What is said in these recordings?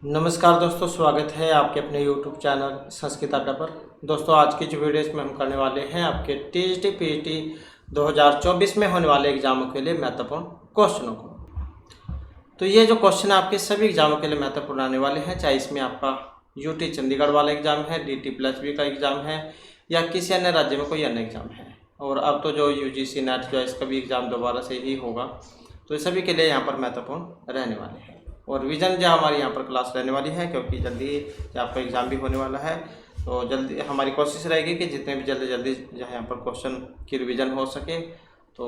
नमस्कार दोस्तों, स्वागत है आपके अपने YouTube चैनल संस्कृत अड्डा पर। दोस्तों, आज की जो वीडियो इसमें हम करने वाले हैं आपके टीजीटी पीजीटी 2024 में होने वाले एग्जामों के लिए महत्वपूर्ण क्वेश्चनों को। तो ये जो क्वेश्चन आपके सभी एग्जामों के लिए महत्वपूर्ण आने वाले हैं, चाहे इसमें आपका यूटी चंडीगढ़ वाला एग्जाम है, DT+B का एग्जाम है या किसी अन्य राज्य में कोई अन्य एग्जाम है। और अब तो जो UGC नेट जो है इसका भी एग्ज़ाम दोबारा से ही होगा, तो सभी के लिए यहाँ पर महत्वपूर्ण रहने वाले हैं। और रिवीजन जो हमारी यहाँ पर क्लास रहने वाली है, क्योंकि जल्दी आपका एग्ज़ाम भी होने वाला है, तो जल्दी हमारी कोशिश रहेगी कि जितने भी जल्दी जो है यहाँ पर क्वेश्चन की रिवीजन हो सके। तो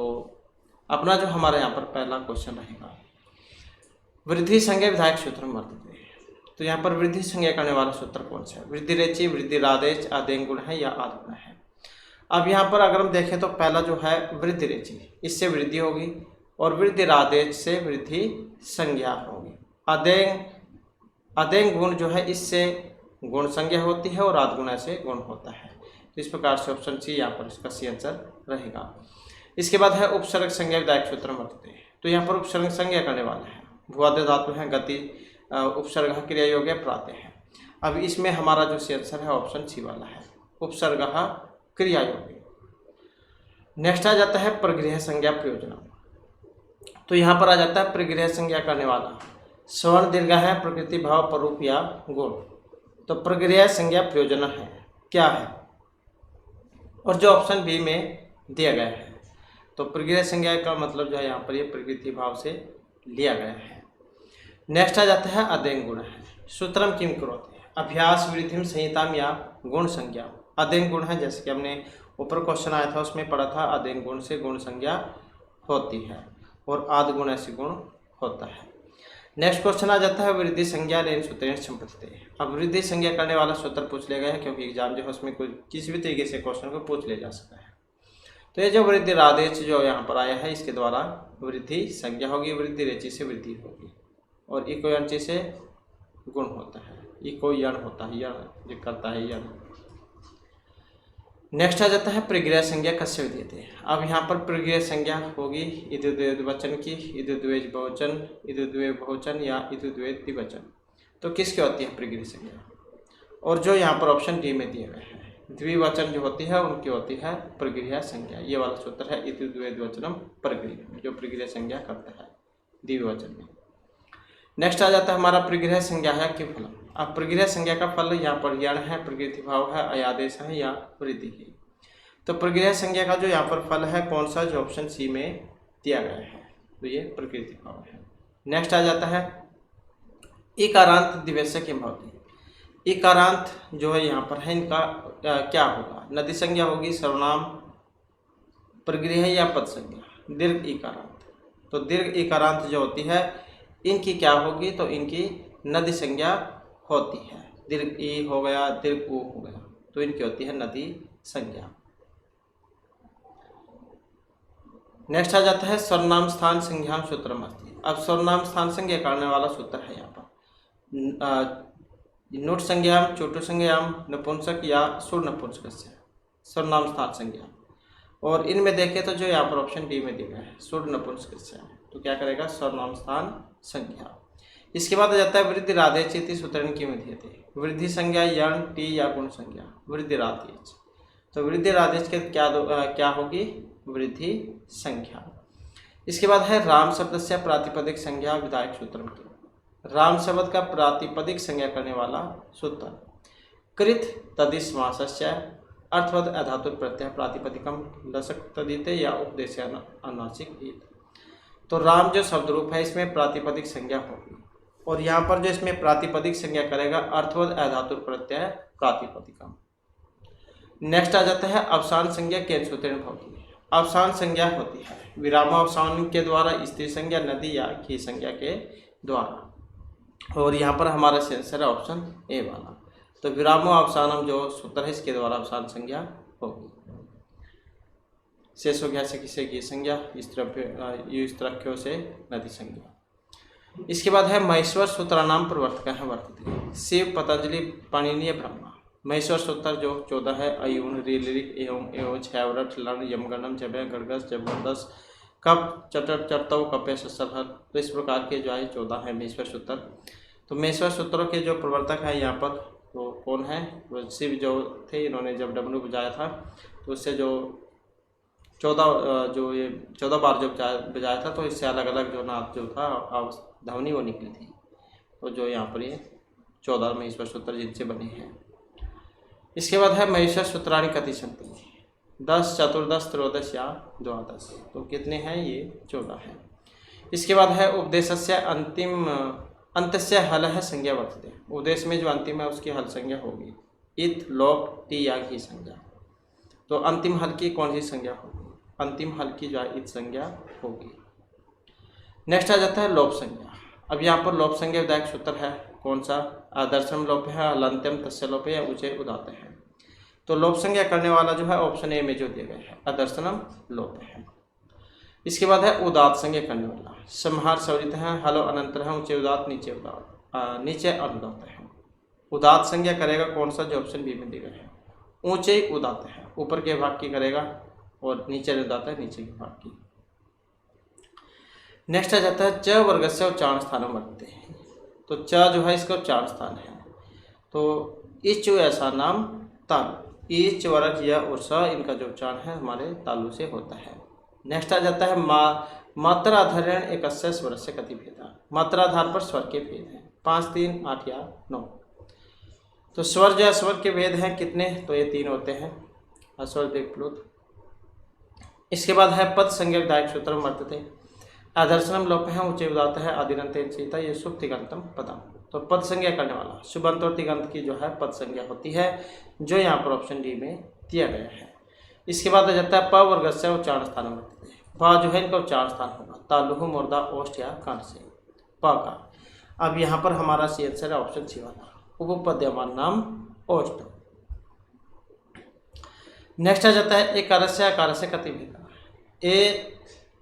अपना जो हमारे यहाँ पर पहला क्वेश्चन रहेगा, वृद्धि संज्ञा विधायक सूत्र में वर्तित है। तो यहाँ पर वृद्धि संज्ञा करने वाला सूत्र कौन सा है? वृद्धि रेचि, वृद्धि रादेश, आदेंग गुण है या आद गुण है। अब यहाँ पर अगर हम देखें तो पहला जो है वृद्धि रेचि, इससे वृद्धि होगी, और वृद्धि रादेश से वृद्धि संज्ञा होगी। अदेंग गुण जो है इससे गुण संज्ञा होती है और आद गुण से गुण होता है। तो इस प्रकार से ऑप्शन सी यहाँ पर इसका सी आंसर रहेगा। इसके बाद है उपसर्ग संज्ञा विधायक सूत्र में वर्तित है। तो यहाँ पर उपसर्ग संज्ञा करने वाला है, भुआद्य धातु है, गति, उपसर्ग क्रिया योग्य प्रातः है। अब इसमें हमारा जो सी आंसर है ऑप्शन सी वाला है, उपसर्ग क्रिया योग्य। नेक्स्ट आ जाता है प्रगृह संज्ञा प्रयोजन। तो यहाँ पर आ जाता है प्रगृह संज्ञा करने वाला, स्वर्ण दीर्घ है, प्रकृति भाव परूप या गुण। तो प्रगृह संज्ञा प्रयोजन है क्या है, और जो ऑप्शन बी में दिया गया है। तो प्रगृह संज्ञा का मतलब जो है यहाँ पर ये प्रकृति भाव से लिया गया है। नेक्स्ट आ जाता है अदेंग गुण है। सूत्रम किम करोति, अभ्यास वृद्धिम संहिताम या गुण संज्ञा। अदेंग गुण है, जैसे कि हमने ऊपर क्वेश्चन आया था उसमें पढ़ा था, अदेंग गुण से गुण संज्ञा होती है और आद गुण से गुण होता है। नेक्स्ट क्वेश्चन आ जाता है वृद्धि संज्ञा रेन सूत्रेण संपत्ति। अब वृद्धि संज्ञा करने वाला सूत्र पूछ लिया गया है, क्योंकि एग्जाम जो है उसमें कोई किसी भी तरीके से क्वेश्चन को पूछ लिया जा सकता है। तो ये जो वृद्धि रादेश जो यहाँ पर आया है, इसके द्वारा वृद्धि संज्ञा होगी, वृद्धि रेचि से वृद्धि होगी, और इको यंची से गुण होता है, इको यण होता है, यण जो करता है यण। नेक्स्ट आ जाता है प्रगृह संज्ञा कस्य विधीयते है। अब यहाँ पर प्रगृह संज्ञा होगी इदुद्वचन की, इदुद्वेज बहुवचन, इदुद्वे बहुवचन या इदुद्वे द्विवचन। तो किसकी होती है प्रगृह संज्ञा? और जो यहाँ पर ऑप्शन डी में दिया गया है, द्विवचन जो होती है उनकी होती है प्रगृह संज्ञा। ये वाला सूत्र है इदुद्वे द्विवचनम प्रगृह, जो प्रगृह संज्ञा करता है द्विवचन में। नेक्स्ट आ जाता है हमारा प्रगृह संज्ञा है कि फलम। अब प्रगृह संज्ञा का फल यहाँ पर यण है, प्रकृति भाव है, अयादेश है या वृद्धि है। तो प्रगृह संज्ञा का जो यहाँ पर फल है कौन सा, जो ऑप्शन सी में दिया गया है, तो ये प्रकृति भाव है। नेक्स्ट आ जाता है इकारांत दिवस्य किम भवति। इकारांत जो है यहाँ पर है, इनका क्या होगा? नदी संज्ञा होगी, सर्वनाम, प्रगृह या पद संज्ञा। दीर्घ इकारांत, तो दीर्घ इकारांत जो होती है इनकी क्या होगी? तो इनकी नदी संज्ञा होती है। दीर्घ ई हो गया, दीर्घ ऊ हो गया, तो इनकी होती है नदी संज्ञा। नेक्स्ट आ जाता है सर्वनाम स्थान संज्ञाम सूत्रम अस्ति। अब सर्वनाम स्थान संज्ञा करने वाला सूत्र है यहाँ पर नोट संज्ञाम, चोटु संज्ञाम, नपुंसक या सुर नपुंसक से सर्वनाम स्थान संज्ञा। और इनमें देखें तो जो यहाँ पर ऑप्शन डी में दिया गया है सुर नपुंसक से, तो क्या करेगा? सर्वनाम स्थान संज्ञा। इसके बाद आ जाता है वृद्धि राधेच इति सूत्रेण किम विधीयते। वृद्धि संज्ञा यण, टी या गुण संज्ञा, वृद्धि राधेच। तो वृद्धि राधेच के क्या होगी? वृद्धि संज्ञा। इसके बाद है राम शब्द से प्रातिपदिक संज्ञा विधायक सूत्रम की। राम शब्द का प्रातिपदिक संज्ञा करने वाला सूत्र कृत तदिश्वासस्य अर्थवद अधातु प्रत्यय प्रातिपदिकम लसक तदिते या उपदेश अनुनासिक ईत। तो राम जो शब्द रूप है इसमें प्रातिपदिक संज्ञा होगी, और यहाँ पर जो इसमें प्रातिपदिक संज्ञा करेगा अर्थवद अधातु प्रत्यय प्रातिपदिकम। नेक्स्ट आ जाता है अवसान संज्ञा केन सूत्रेण भवति। अवसान संज्ञा होती है विरामावसान के द्वारा, स्त्री संज्ञा, नदी या की संज्ञा के द्वारा, और यहाँ पर हमारा आंसर है ऑप्शन ए वाला। तो विरामावसानम जो सूत्र है इसके द्वारा अवसान संज्ञा होगी। शेष हो गया से किसे की संज्ञा, स्त्रभ्यो से नदी संज्ञा। इसके बाद है महेश्वर सूत्र नाम प्रवर्तक है वर्तित। शिव, पतंजलि, पाणिनीय, ब्रह्मा। महेश्वर सूत्र जो 14 है, अयून, रीलिक, एवं, एवं, छावरठ, लण, यमगणम, जबय, गड़गस, जबरदस्त, कप, चटर, चरतव, कपे, ससरहर। तो इस प्रकार के जो है 14 है महेश्वर सूत्र। तो महेश्वर सूत्रों के जो प्रवर्तक हैं यहाँ पर वो कौन है, वो शिव जो थे, इन्होंने जब डमरू बजाया था तो उससे जो 14 बार जो बजाया था, तो इससे अलग अलग जो नाद जो था ध्वनि वो निकली थी। तो जो यहाँ पर ये 14 महेश्वर सूत्र जिनसे बने हैं। इसके बाद है महेश्वर सूत्राणि कति सन्ति, 10, चतुर्दश, त्रयोदश या द्वादश। तो कितने हैं, ये 14 हैं। इसके बाद है उपदेशस्य अंतिम अंतस्य हलः संज्ञा वर्तते, उपदेश में जो अंतिम है उसकी हल संज्ञा होगी। इत, लोप, टी या की संज्ञा। तो अंतिम हल की कौन सी संज्ञा होगी, अंतिम हल की जो है इत संज्ञा होगी। नेक्स्ट आ जाता है लोप संज्ञा। अब यहाँ पर लोप संज्ञा विधायक सूत्र है कौन सा, आदर्शम लोप है, अलंत्यम तस्य लोप है या ऊंचे उदाते हैं। तो लोप संज्ञा करने वाला जो है ऑप्शन ए में जो दिया गया है आदर्शनम लोप है। इसके बाद है उदात संज्ञा करने वाला, संहार सवरित है, हलो अनंतर है, ऊंचे उदात, नीचे उदात, नीचे अनुदात है। उदात संज्ञा करेगा कौन सा, जो ऑप्शन बी में दिया गया है ऊंचे उदात है, ऊपर के भाग की करेगा, और नीचे अनुदात है, नीचे के भाग की। नेक्स्ट आ जाता है च वर्ग से उच्चारण स्थान वर्तते हैं। तो च जो है इसका उच्चारण स्थान है, तो इच ऐसा नाम तालु, इच वर्ग या और स इनका जो उच्चारण है हमारे तालु से होता है। नेक्स्ट आ जाता है मात्राधारण एक स्वर से कति भेदा, मात्राधार पर स्वर के भेद हैं 5, 3, 8 या 9। तो स्वर जो स्वर के भेद हैं कितने, तो ये 3 होते हैं, अस्वर देख प्लुत। इसके बाद है पद संज्ञा विधायक सूत्र वर्तते, आदर्शनम लोप है, ऊंचे उदात है, आदिरंतेन सीता, ये शुभ तिगंतम पदम। तो पद संज्ञा करने वाला शुभंत और तिगंत की जो है पद संज्ञा होती है, जो यहाँ पर ऑप्शन डी में दिया गया है। इसके बाद आ जाता है प वर्ग से उच्चारण स्थान वर्तते, प जो है इनका उच्चारण स्थान होगा तालुह, मुर्दा, ओष्ठ या कांड से प का। अब यहाँ पर हमारा सी आंसर है ऑप्शन सी वाला, उपपद्यमान नाम ओष्ठ। नेक्स्ट आ जाता है एकार से आकार से कति भेदा, ए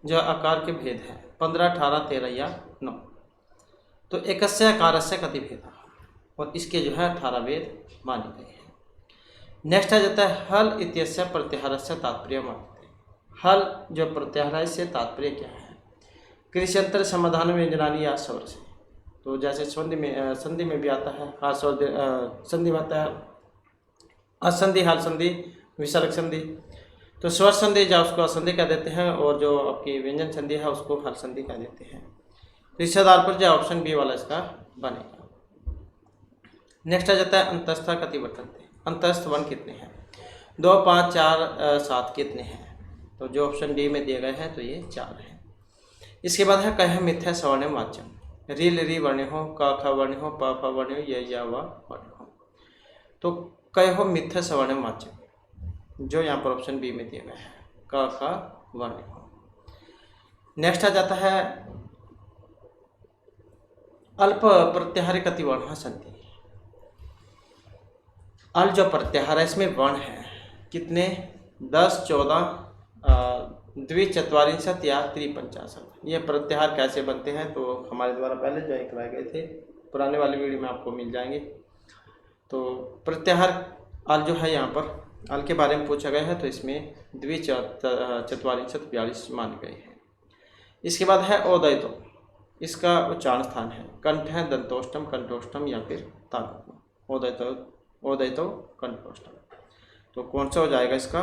जो आकार के भेद है 15, 18, 13 या 9। तो एकस्य आकार से कति भेदा, और इसके जो है 18 भेद माने गए हैं। नेक्स्ट आ जाता है हल इत्यस्य प्रत्याहार से तात्पर्य मानते, हल जो प्रत्याहार है इससे तात्पर्य क्या है, कृष्यंतर समाधान व्यंजनानी या स्वर से। तो जैसे संधि में भी आता है, खास संधि में आता है असंधि, हल संधि, विसर्ग संधि। तो स्वर संधि जो उसको असंधि कह देते हैं, और जो आपकी व्यंजन संधि है उसको हल संधि कह देते हैं। तो इस आधार पर जो ऑप्शन बी वाला इसका बनेगा। नेक्स्ट आ जाता है अंतस्थ कति वर्तन्ते, अंतस्थ वन कितने हैं, 2, 5, 4, 7 कितने हैं। तो जो ऑप्शन डी में दिए गए हैं तो ये 4 हैं। इसके बाद है कह मिथ्या सवर्ण वाच्यम, रील री वर्ण हो, क ख वर्ण हो, प फ वर्ण हो, या व वर्ण हो। तो कहो मिथ्या सवर्ण वाच्यम जो यहाँ पर ऑप्शन बी में दिया गया है क ख वर्ण हो। नेक्स्ट आ जाता है अल्प प्रत्याहार कति वर्ण सन्ति, अल जो प्रत्याहार है इसमें वर्ण है कितने, 10, 14, द्विचत्वारिंशत या 53। ये प्रत्याहार कैसे बनते हैं तो हमारे द्वारा पहले जो कराए गए थे, पुराने वाले वीडियो में आपको मिल जाएंगे। तो प्रत्याहार अल जो है यहाँ पर अल के बारे में पूछा गया है, तो इसमें द्विचत्वारिंशत 42 माने गए हैं। इसके बाद है ओदयतो, इसका उच्चारण स्थान है कंठ है, दंतोष्टम, कंठोष्टम या फिर तालु। ओदयतो कंठोष्टम, तो कौन सा हो जाएगा इसका,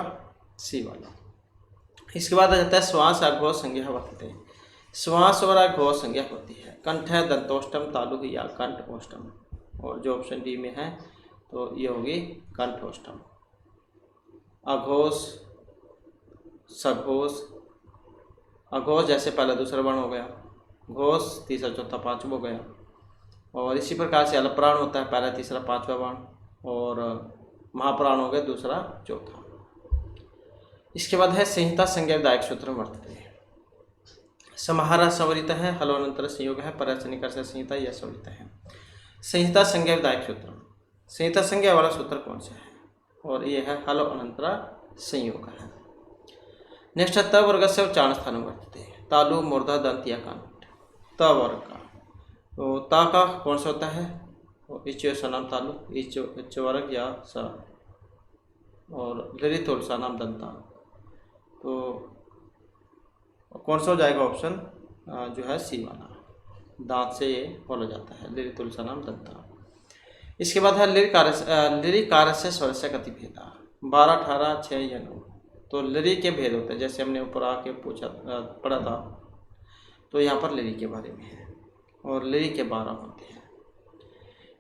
सी वाला। इसके बाद आ जाता है श्वास अघोष संज्ञा वर्तते, श्वास और अघोष संज्ञा होती है कंठ है, दंतोष्टम, तालु या कंठोष्टम। और जो ऑप्शन डी में है तो ये होगी कंठोष्टम। अघोष, सघोष, अघोष जैसे पहला दूसरा वर्ण हो गया, घोष तीसरा चौथा पांचवा हो गया, और इसी प्रकार से अलप्राण होता है पहला तीसरा पांचवा वर्ण, और महाप्राण हो गया दूसरा चौथा। इसके बाद है संहिता संज्ञा विधायक सूत्र वर्तते, समाहारा संवरित है, हलोनंतर संयोग है, परचनिकर से संहिता यह संवरित है। संहिता संज्ञा विधायक सूत्र, संहिता संज्ञा वाला सूत्र कौन सा है, और ये है हलो अनंतरा संयोग है। नेक्स्ट है त वर्ग से उच्चारण स्थान वर्तते, तालु, मूर्धा, दंत या कांट। त वर्ग का, तो ता का कौन सा होता है, इच सनाम तालु, इच वर्ग या स, और ललित और सनाम दंता। तो कौन सा हो जाएगा ऑप्शन जो है सी वाला। दांत से ये बोला जाता है, लिरि तुलसानाम दंता। इसके बाद है लिरि कारस्य स्वरस्य कति भेदा, 12, 18, 6 या 9। तो लिरि के भेद होते हैं, जैसे हमने ऊपर आके पढ़ा था, तो यहाँ पर लिरि के बारे में है, और लिरि के 12 होते हैं।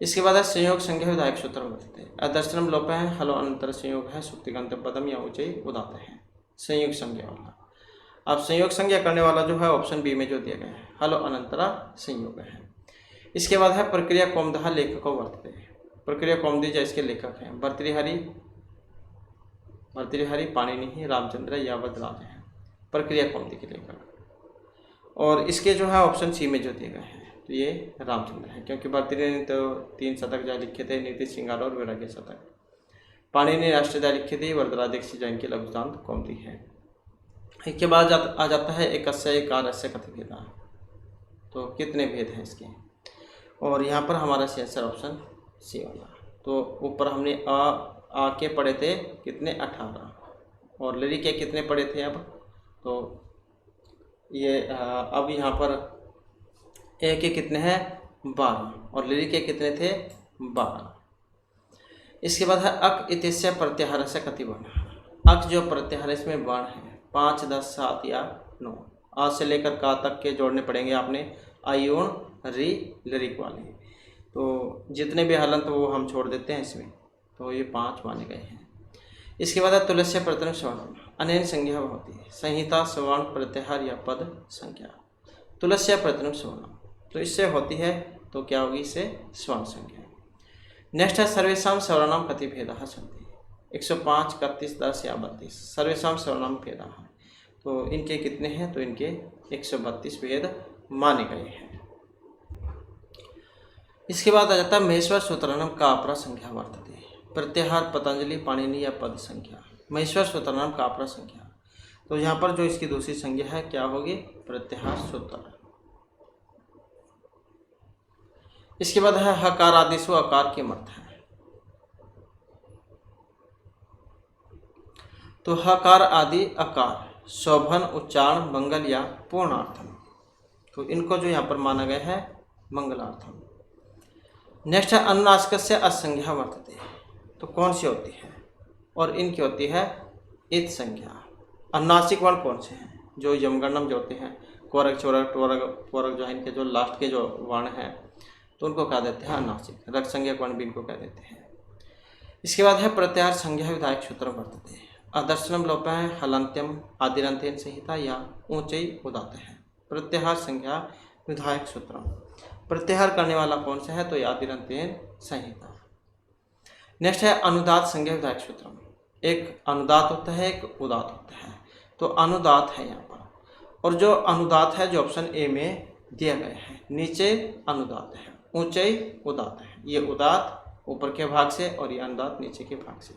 इसके बाद है संयोग संज्ञा विधायक सूत्र वर्तते, अदर्शनम लोप है, हलो अनंतर संयोग है, सुक्तिगंत पदम या ऊंचाई उदात है, संयोग संज्ञा वाला। अब संयोग संज्ञा करने वाला जो है ऑप्शन बी में जो दिया गया है, हलो अनंतरा संयोग है। इसके बाद है प्रक्रिया कौमदः लेखको वर्तते, प्रक्रिया कौमुदी जो इसके लेखक हैं भर्तृहरि, पाणिनि, रामचंद्र, यावतराज हैं प्रक्रिया कौमुदी के लेखक। और इसके जो है ऑप्शन सी में जो दिए गए हैं, तो ये रामचंद्र है, क्योंकि भर्तृहरि ने तो 3 शतक जो लिखे थे, नीति श्रृंगार और वैराग्य शतक। पाणिनि ने राष्ट्रदाय लिखे थे, वरदराज दीक्षित जैन की लघुदांत कौमुदी है। इसके बाद आ जाता है एकस्य एकारस्य कति भेदा, तो कितने भेद हैं इसके, और यहाँ पर हमारा आंसर ऑप्शन सी वाला। तो ऊपर हमने आ के पढ़े थे कितने 18, और लिरि के कितने पढ़े थे अब, तो ये अब यहाँ पर ए के कितने हैं 12, और लिरि के कितने थे 12। इसके बाद है अक इत्यस्य प्रत्याहारस्य कति वर्ण, अक जो प्रत्याहार इसमें वर्ण है 5, 10, 7 या 9। आज से लेकर का तक के जोड़ने पड़ेंगे आपने, आयोन, री, लिरिक वाले। तो जितने भी हलंत वो हम छोड़ देते हैं इसमें, तो ये 5 माने गए हैं। इसके बाद है तुलस्य प्रथम सवर्णम, अनेन संज्ञा होती है, संहिता, सवर्ण, प्रत्याहार या पद संज्ञा। तुलस्य प्रथम सवर्णम, तो इससे होती है, तो क्या होगी, इससे स्वर्ण संज्ञा। नेक्स्ट है सर्वेषां सवर्णानां कति भेदाः सन्ति, 105, 31, 10 या 32। सर्वेषां सवर्णानां भेदाः, तो इनके कितने हैं, तो इनके 132 भेद माने गए हैं। इसके बाद आ जाता है महेश्वर सूत्राणां का अपरा संख्या वर्तते, प्रत्याहार, पतंजलि, पाणिनि या पद संख्या। महेश्वर सूत्राणां का अपरा संख्या, तो यहाँ पर जो इसकी दूसरी संज्ञा है क्या होगी, प्रत्याहार सूत्र। इसके बाद है हकार आदिशु अकार के अर्थ है, तो हकार आदि अकार शोभन, उच्चारण, मंगल या पूर्णार्थम, तो इनको जो यहाँ पर माना गया है मंगलार्थम। नेक्स्ट है अनुनासिकस्य असंज्ञा वर्तते, तो कौन सी होती है, और इनकी होती है इत संज्ञा। अनुनासिक वर्ण कौन से हैं, जो यमगणम जोड़ते हैं, कोरक, चोरक, टोरक, पोरक, जो है इनके जो लास्ट के जो वर्ण हैं, तो उनको कह देते हैं अनुनासिक। रक्त संज्ञा वर्ण भी इनको कह देते हैं। इसके बाद है प्रत्याहार संज्ञा विधायक सूत्र वर्तते, अदर्शनम लोप है, हलंत्यम, आदिरंत्यन संहिता या ऊंचाई उदात है। प्रत्याहार संज्ञा विधायक सूत्र, प्रत्याहार करने वाला कौन सा है, तो आदिरंत्यन संहिता। नेक्स्ट है अनुदात संज्ञा विधायक सूत्र, एक अनुदात होता है, एक उदात होता है, तो अनुदात है यहाँ पर, और जो अनुदात है जो ऑप्शन ए में दिया गया है, नीचे अनुदात है, ऊंचाई उदात है, ये उदात ऊपर के भाग से और ये अनुदात नीचे के भाग से।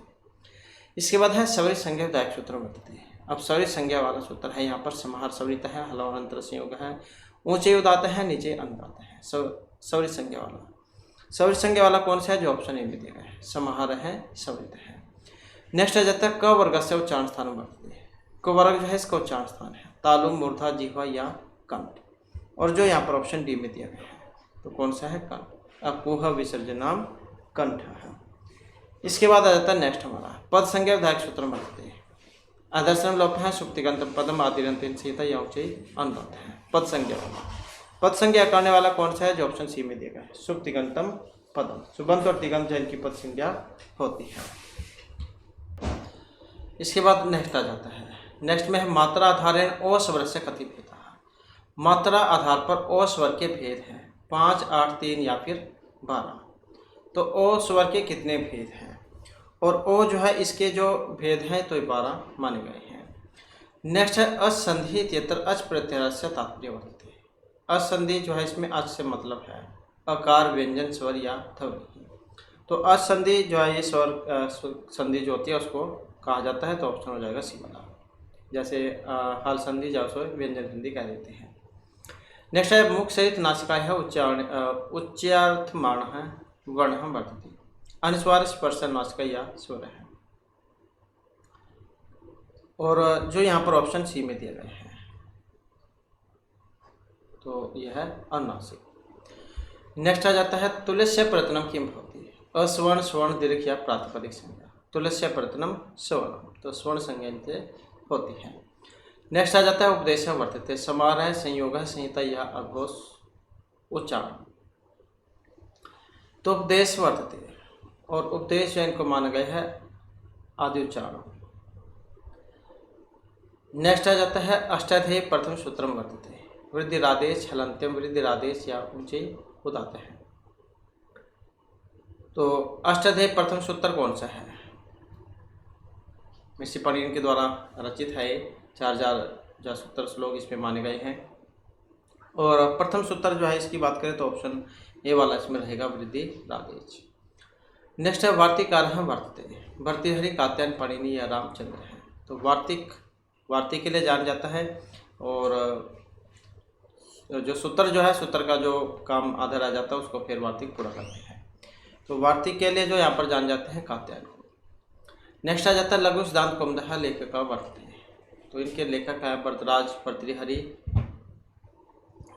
इसके बाद है सवरी संज्ञा विधायक सूत्र वर्तते हैं। अब सवरी संज्ञा वाला सूत्र है, यहाँ पर समाहार सवरित है, हलवंतर संयोग है, ऊंचे उदात है, नीचे अनुदात है, सवरी संज्ञा वाला। सवरी संज्ञा वाला कौन सा है, जो ऑप्शन ए में दिया गया है, समाहार है, सवरित है। नेक्स्ट आ जाता है क वर्ग से उच्चारण स्थान वर्तते हैं, क वर्ग जो है इसका उच्चारण स्थान है, तालु, मूर्धा, जिह्वा या कंठ, और जो यहाँ पर ऑप्शन डी में दिया गया है, तो कौन सा है, कंठ। अकुह विसर्जनाम कंठ है। इसके बाद आ जाता है नेक्स्ट हमारा पद संज्ञा विधायक सूत्र वर्तते हैं, आदर्शनम लोप है, सुप्तिगंत पदम, आदिरंत्यन संहिता या ऊंचाई अनुदात है। पद संज्ञा वाला, पद संज्ञा करने वाला कौन सा है, जो ऑप्शन सी में दिया गया है, सुप्तिगंतम पदम। सुबंत और तिगंत जो इनकी पद संज्ञा होती है। इसके बाद नेक्स्ट आ जाता है, नेक्स्ट में है मात्रा आधारेण ओ स्वर से कति भेदा। मात्रा आधार पर ओ स्वर के भेद हैं 5, 8, 3 या फिर 12। तो ओ स्वर के कितने भेद हैं, और ओ जो है इसके जो भेद हैं तो 12 माने गए हैं। नेक्स्ट है असंधि इत्यत्र अच प्रत्याहार से तात्पर्य वर्तते हैं। असंधि जो है इसमें अच से मतलब है अकार, व्यंजन, स्वर या ध्वनि। तो असंधि जो है ये स्वर संधि जो होती है उसको कहा जाता है, तो ऑप्शन हो जाएगा सी वाला। जैसे हाल संधि जो उसको व्यंजन संधि कह देते हैं। नेक्स्ट है मुख सहित नासिका है उच्चार्थमाण है वर्ण हम वर्तते, अनुस्वार, स्पर्श, नासिका या स्वर है। और जो यहाँ पर ऑप्शन सी में दिया गया है, तो यह है अनुनासिक। नेक्स्ट आ जाता है तुल्यस्य प्रत्यनम किम भवति, अस्वर्ण स्वर्ण दीर्घ या प्रातिपदिक संज्ञा। तुल्यस्य प्रत्यनम स्वर्ण, तो स्वर्ण संज्ञा इनसे होती है। नेक्स्ट आ जाता है उपदेश वर्तते, समारोह संयोग संहिता या अघोष उच्चारण। तो उपदेश वर्तते और उपदेश जो इनको माना गया है आदि उच्चारण। नेक्स्ट आ जाता है अष्टाध्यायी प्रथम सूत्रम वर्तते, वृद्धिरादेश हलंत्यम वृद्धिरादेश या ऊंचे उदाते हैं। तो अष्टाध्यायी प्रथम सूत्र कौन सा है? ऋषि पाणिनि के द्वारा रचित है। 4000 सूत्र श्लोक इसमें माने गए हैं। और प्रथम सूत्र जो है इसकी बात करें तो ऑप्शन ए वाला इसमें रहेगा, वृद्धि रादेश। नेक्स्ट है वार्तिकार वर्तते, भर्तृहरि कात्यायन पाणिनि या रामचंद्र है। तो वार्तिक के लिए जाना जाता है और जो सूत्र जो है सूत्र का जो काम आधा रह जाता है उसको फिर वार्तिक पूरा करते हैं। तो वार्तिक के लिए जो यहाँ पर जान जाते हैं कात्यायन को। नेक्स्ट आ जाता है लघु सिद्धांत कौमुदः लेखक वर्तते, तो इनके लेखक है वरदराज,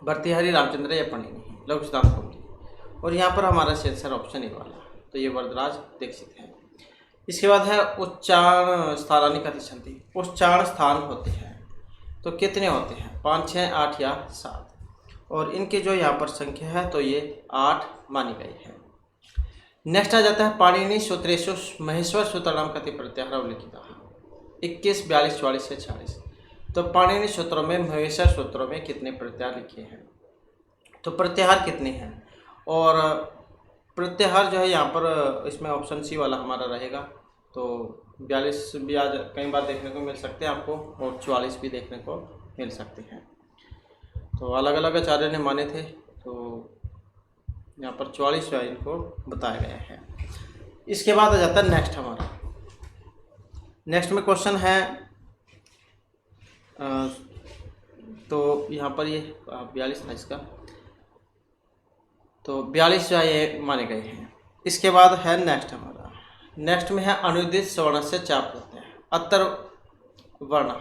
भर्तृहरि, रामचंद्र या पाणिनि, लघु सिद्धांत कौमुदी। और यहाँ पर हमारा आंसर ऑप्शन ए वाला, तो ये वरदराज दीक्षित है। इसके बाद है उच्चारण स्थानानि कति सन्ति, उच्चारण स्थान होते हैं तो कितने होते हैं? 5, 6, 8 या 7। और इनकी जो यहाँ पर संख्या है तो ये 8 मानी गई है। नेक्स्ट आ जाता है पाणिनि सूत्रेषु महेश्वर सूत्राणाम कति प्रत्याहार उल्लिखिताः, 21, 42, 44 से 46। तो पाणिनि सूत्रों में महेश्वर सूत्रों में कितने प्रत्याहार लिखे हैं? तो प्रत्याहार कितने हैं? और प्रत्याहार जो है यहाँ पर इसमें ऑप्शन सी वाला हमारा रहेगा। तो 42 भी आज कई बार देखने को मिल सकते हैं आपको, और 44 भी देखने को मिल सकते हैं। तो अलग अलग आचार्य ने माने थे, तो यहाँ पर 44 जो है इनको बताया गया है। इसके बाद आ जाता है नेक्स्ट हमारा। नेक्स्ट में क्वेश्चन है तो यहाँ पर ये 42 था इसका, तो 42 जो है ये माने गए हैं। इसके बाद है नेक्स्ट हमारा, नेक्स्ट में है अनुदित स्वर्ण से चाप होते हैं अतर वर्ण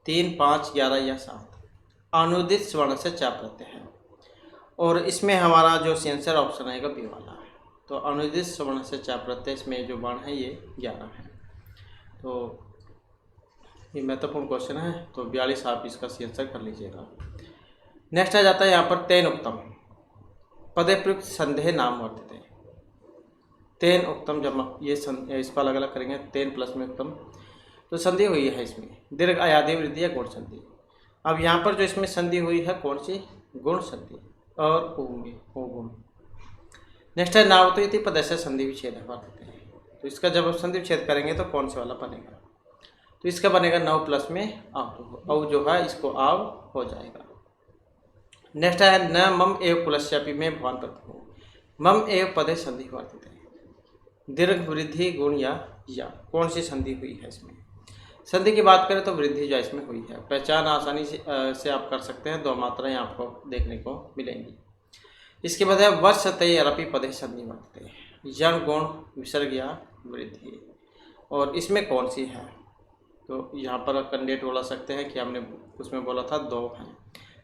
3, 5, 11 या 7। अनुदित स्वर्ण से चाप रहते हैं और इसमें हमारा जो आंसर ऑप्शन आएगा बी वाला। तो अनुदित स्वर्ण से चाप रहते हैं, इसमें जो वर्ण है ये 11 है। तो ये महत्वपूर्ण क्वेश्चन है, तो 42 आप इसका आंसर कर लीजिएगा। नेक्स्ट आ जाता है यहाँ पर तेन उक्तम पदे प्रयुक्त संदेह नाम वर्तते। तेन उक्तम, जब ये इस पर अलग अलग करेंगे, तेन प्लस में उत्तम, तो संधि हुई है इसमें दीर्घ आयादी वृद्धि या गुण संधि। अब यहाँ पर जो इसमें संधि हुई है कौन सी? गुण संधि और गुण। नेक्स्ट है नावतो इति पदस्य संधि विच्छेद वर्तते, तो इसका जब आप संधि विच्छेद करेंगे तो कौन से वाला बनेगा? तो इसका बनेगा 9 प्लस में आव जो है इसको आव हो जाएगा। नेक्स्ट है न मम एव कुलस्यापि में भवान प्रथमो, मम एव पदे संधि वर्तते, दीर्घ वृद्धि गुण या कौन सी संधि हुई है इसमें? संधि की बात करें तो वृद्धि जो इसमें हुई है। पहचान आसानी से आप कर सकते हैं, 2 मात्राएं आपको देखने को मिलेंगी। इसके बाद है वर्षते अरपि पदे संधि वर्तते, यण गुण विसर्ग या वृद्धि, और इसमें कौन सी है? तो यहाँ पर कैंडिडेट बोला सकते हैं कि हमने उसमें बोला था 2 हैं,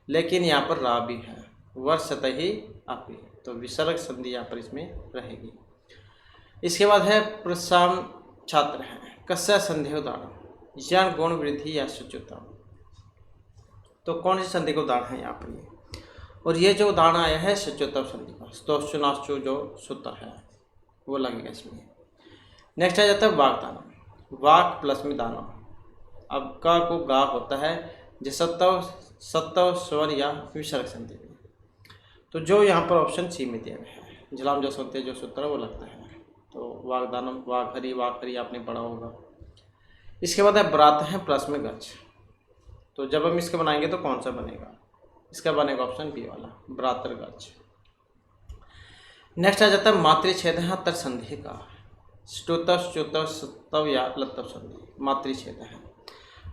लेकिन यहाँ पर रा भी है, वर्षते ही अपि, तो विसर्ग संधि यहाँ पर इसमें रहेगी। इसके बाद है प्रशाम छात्र हैं कस्य संधि उदाहरण, यण गुण वृद्धि या शुच्युतम, तो कौन सी संधि का उदाहरण है यहाँ पर ये? और ये जो उदाहरण आया है शुच्युतम संधि का, स्तोश्चुनाश्चु जो सूत्र है वो लगेगा इसमें। नेक्स्ट आ जाता है वाग्दानम, वाक प्लस में दानम। अब का को गा होता है जो सत्तव स्वर या विसर्ग संधि में, तो जो यहाँ पर ऑप्शन सी में दिया गया है, जलाम जो सुनते जो सूत्र वो लगता है। तो वाग्दानम, वाकहरी आपने पढ़ा होगा। इसके बाद है ब्रात है प्लस में गच्छ, तो जब हम इसके बनाएंगे तो कौन सा बनेगा? इसका बनेगा ऑप्शन बी वाला, ब्रातर गच्छ। नेक्स्ट आ जाता है मातृछेद है तर संधि का, ष्टुतव च्युतव सत्तव या लत्तव संधि मातृछेद है।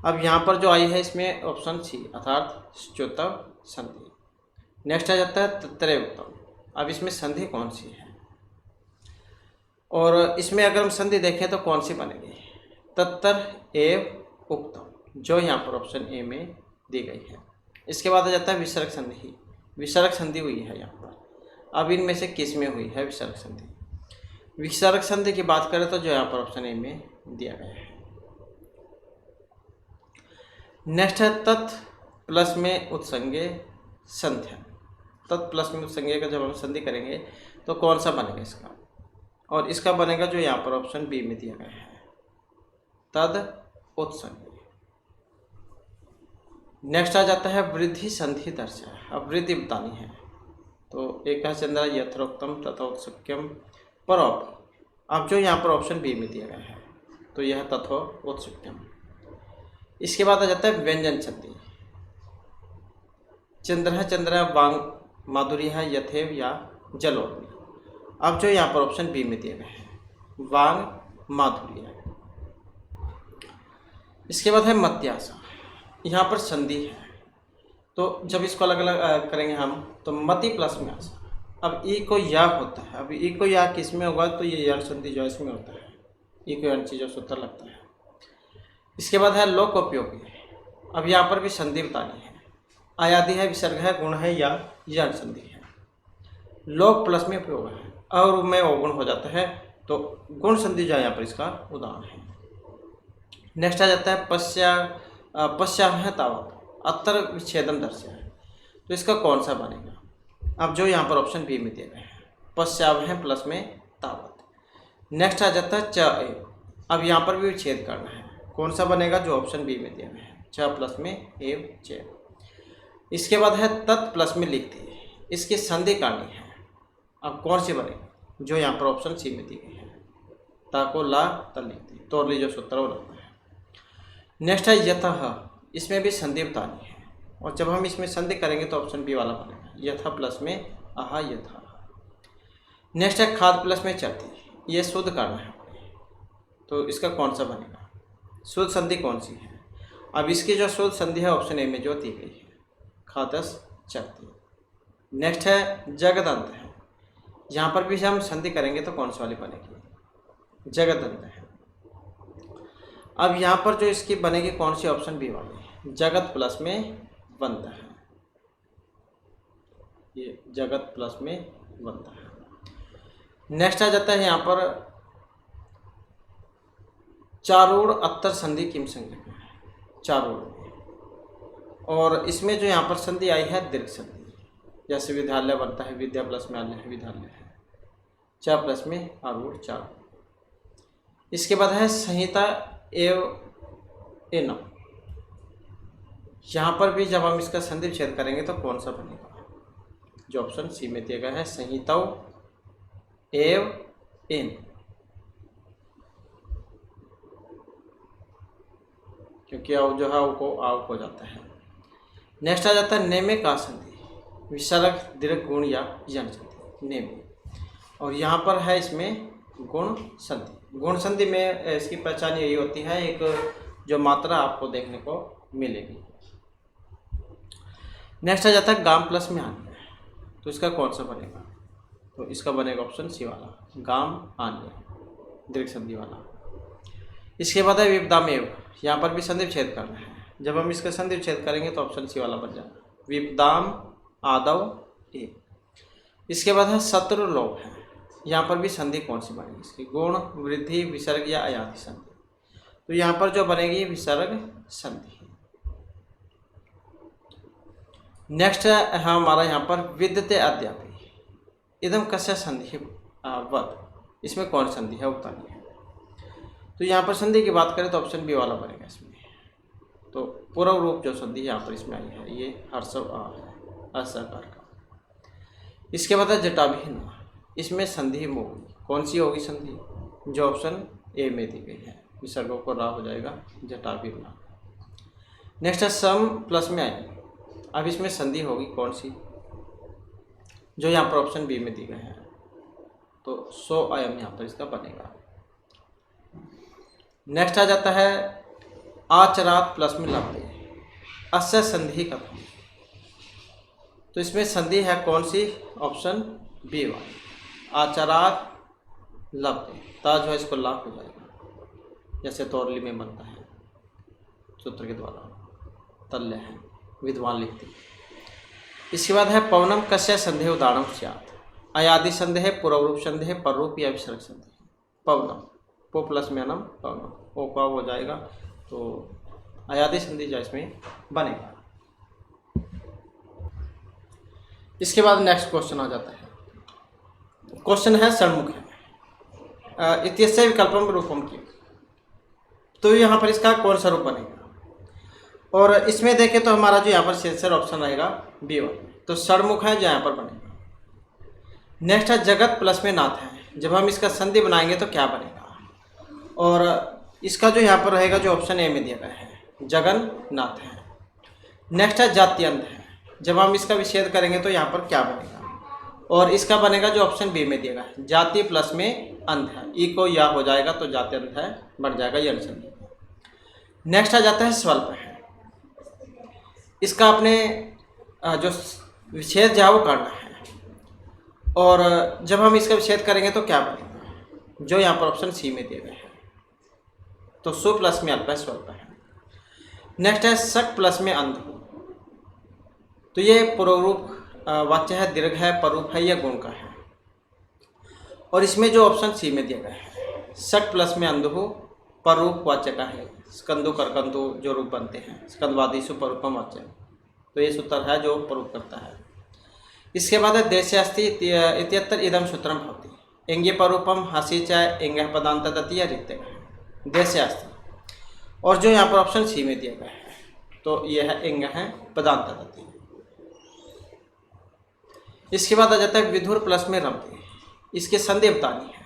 अब यहाँ पर जो आई है इसमें ऑप्शन सी अर्थात च्युतव संधि। नेक्स्ट आ जाता है तत्तरे उत्तम, अब इसमें संधि कौन सी है? और इसमें अगर हम संधि देखें तो कौन सी बनेगी? तत्तर एव उक्तम, जो यहाँ पर ऑप्शन ए में दी गई है। इसके बाद आ जाता है विसर्ग संधि, विसर्ग संधि हुई है यहाँ पर। अब इनमें से किस में हुई है विसर्ग संधि? विसर्ग संधि की बात करें तो जो यहाँ पर ऑप्शन ए में दिया गया है। नेक्स्ट है तत् प्लस में उत्संज्ञ संध्या। तत् प्लस में उत्संज्ञ का जब हम संधि करेंगे तो कौन सा बनेगा इसका? और इसका बनेगा जो यहाँ पर ऑप्शन बी में दिया गया है, तद उत्संज्ञ। नेक्स्ट आ जाता है वृद्धि संधि दर्शा। अब वृद्धि बतानी है तो एक चंद्रा यथोक्तम तथा उत्सुक्यम पर अब जो यहाँ पर ऑप्शन बी में दिया गया है तो यह तथो उत्सुक्यम। इसके बाद आ जाता है व्यंजन संधि। चंद्र वांग माधुरी है यथेव या जलोर्मी। अब जो यहाँ पर ऑप्शन बी में दिया गया है वांग माधुरी है। इसके बाद है मत्यासा। यहाँ पर संधि है तो जब इसको अलग अलग करेंगे हम तो मति प्लस में आसा। अब ई को या होता है, अब ई को या किस में होगा तो ये यण संधि जो इसमें होता है, ई को यण चीज़ों सूत्र लगता है। इसके बाद है लोक उपयोगी। अब यहाँ पर भी संधि बतानी है। आयादि है, विसर्ग है, गुण है या यण संधि है। लोक प्लस में उपयोग है और में अवगुण हो जाता है तो गुण संधि जो यहाँ पर इसका उदाहरण है। नेक्स्ट आ जाता है पश्चाम है तावत अत्तर विच्छेदन दर्शा है तो इसका कौन सा बनेगा? अब जो यहाँ पर ऑप्शन बी में दिया गया है पश्चाम है प्लस में तावत। नेक्स्ट आ जाता है च एव। अब यहाँ पर भी विच्छेद करना है, कौन सा बनेगा? जो ऑप्शन बी में दिया गया है च प्लस में एव च। इसके बाद है तत् प्लस में लिखती है, इसकी संधि करनी है। अब कौन सी बनेगी? जो यहाँ पर ऑप्शन सी में दी गई है ता को ला तल लिखती तोरली जो सूत्र वो लगता है। नेक्स्ट है यतः। इसमें भी संधि बतानी है और जब हम इसमें संधि करेंगे तो ऑप्शन बी वाला बनेगा यथा प्लस में आहा यथा। नेक्स्ट है खाद प्लस में चरती, ये शुद्ध करना है तो इसका कौन सा बनेगा? शुद्ध संधि कौन सी है? अब इसकी जो शुद्ध संधि है ऑप्शन ए में जो दी गई है खादस चरती। नेक्स्ट है जगदंत है। यहाँ पर भी हम संधि करेंगे तो कौन सी वाली बनेगी? जगदंत है। अब यहाँ पर जो इसकी बनेगी कौन सी? ऑप्शन बी वाली जगत प्लस में बंद है, ये जगत प्लस में बंद है। नेक्स्ट आ जाता है यहाँ पर चारूढ़ अत्तर संधि किम संज्ञक है, चारूढ़। और इसमें जो यहाँ पर संधि आई है दीर्घ संधि, जैसे विद्यालय बनता है विद्या प्लस में आल्य है विद्यालय है, चा प्लस में आरूढ़ चारूढ़। इसके बाद है संहिता एव एनम। यहाँ पर भी जब हम इसका संधि विच्छेद करेंगे तो कौन सा बनेगा? जो ऑप्शन सी में दिया गया है संहिता एव एन, क्योंकि आव जो है वो आव हो जाता है। नेक्स्ट आ जाता है नेमे का संधि, विसर्ग दीर्घ गुण या यण संधि नेमे। और यहाँ पर है इसमें गुण संधि। गुण संधि में इसकी पहचान यही होती है, एक जो मात्रा आपको देखने को मिलेगी। नेक्स्ट आ जाता है गाम प्लस में आन्य, तो इसका कौन सा बनेगा? तो इसका बनेगा ऑप्शन सी वाला गाम आन्य दीर्घ संधि वाला। इसके बाद है विपदामेव। यहाँ पर भी संधि विच्छेद करना है, जब हम इसका संधि विच्छेद करेंगे तो ऑप्शन सी वाला बन जाएगा विपदाम आदव ए। इसके बाद है शत्रुलोभ है। यहाँ पर भी संधि कौन सी बनेगी इसकी? गुण वृद्धि विसर्ग या अयाधि संधि। तो यहाँ पर जो बनेगी विसर्ग संधि। नेक्स्ट है हमारा यहाँ पर विद्यते अद्यापि इदम कस्य संधि वद। इसमें कौन संधि है बतानी है। तो यहाँ पर संधि की बात करें तो ऑप्शन बी वाला बनेगा इसमें। तो पूर्व रूप जो संधि यहाँ पर इसमें आई है ये हर्षव आ है असकार का। इसके बाद है जटाभिन्न। इसमें संधि होगी, कौन सी होगी संधि? जो ऑप्शन ए में दी गई है विसर्गों को रा हो जाएगा जटाभिन्न। नेक्स्ट है सम प्लस में आएगी। अब इसमें संधि होगी कौन सी? जो यहाँ पर ऑप्शन बी में दी गई है तो सो अयम यहाँ पर इसका बनेगा। नेक्स्ट आ जाता है आचरात प्लस में लब्धे अस्य संधि कथम। तो इसमें संधि है कौन सी? ऑप्शन बी वाली आचरात लब्धे। ता जो है इसको लाभ हो जाएगा, जैसे तौरली में बनता है सूत्र के द्वारा तल्य है विद्वान लिखते। इसके बाद है पवनम कस्य संधि उदाहरण स्यात्। अयादि संधि है, पूर्व रूप संधि है, पर रूप या विसर्ग संधि है। पवनम, पो प्लस में अनम पवनम, ओ का हो जाएगा, तो अयादि संधि जो इसमें बनेगा। इसके बाद नेक्स्ट क्वेश्चन आ जाता है। क्वेश्चन है षण्मुख है इत्यस्य विकल्पम रूपम की, तो यहाँ पर इसका कौन सा रूप बनेगा? और इसमें देखें तो हमारा जो यहाँ पर आंसर ऑप्शन रहेगा B1, तो षण्मुख है जो यहाँ पर बनेगा। नेक्स्ट है जगत प्लस में नाथ है, जब हम इसका संधि बनाएंगे तो क्या बनेगा? और इसका जो यहाँ पर रहेगा जो ऑप्शन ए में दिया गया है जगन नाथ है। नेक्स्ट है जात्यंत है, जब हम इसका विच्छेद करेंगे तो यहाँ पर क्या बनेगा? और इसका बनेगा जो ऑप्शन बी में दिया गया है जाति प्लस में अंत है, ई को या हो जाएगा तो जात्यंत है बन जाएगा यण संधि। नेक्स्ट आ जाता है स्वल्प है, इसका अपने जो विच्छेद जो है वो करना है, और जब हम इसका विच्छेद करेंगे तो क्या बनेगा? जो यहाँ पर ऑप्शन सी में दिए गए हैं, तो सु प्लस में अल्प है स्वल्प है। नेक्स्ट है सक प्लस में अंध, तो ये पूर्व रूप वाच्य है, दीर्घ है, परूप है या गुण का है। और इसमें जो ऑप्शन सी में दिया गया है सक प्लस में अंधु परूप वाच्य का है, स्कंदु करकंदु जो रूप बनते हैं स्कंदवादीसु परूपम वाच्य, तो ये सूत्र है जो परूप करता है। इसके बाद है देशे अस्ति इत्यत्र इदम सूत्रम भवति, एंगे परूपम हसी चाय एंगे पदांत दतीय रित्य देशे अस्ति, और जो यहाँ पर ऑप्शन सी में दिया गया है तो ये है एंग है पदांत दतीय। इसके बाद आ जाता है विधुर प्लस में रमते, इसकी संधि बतानी है,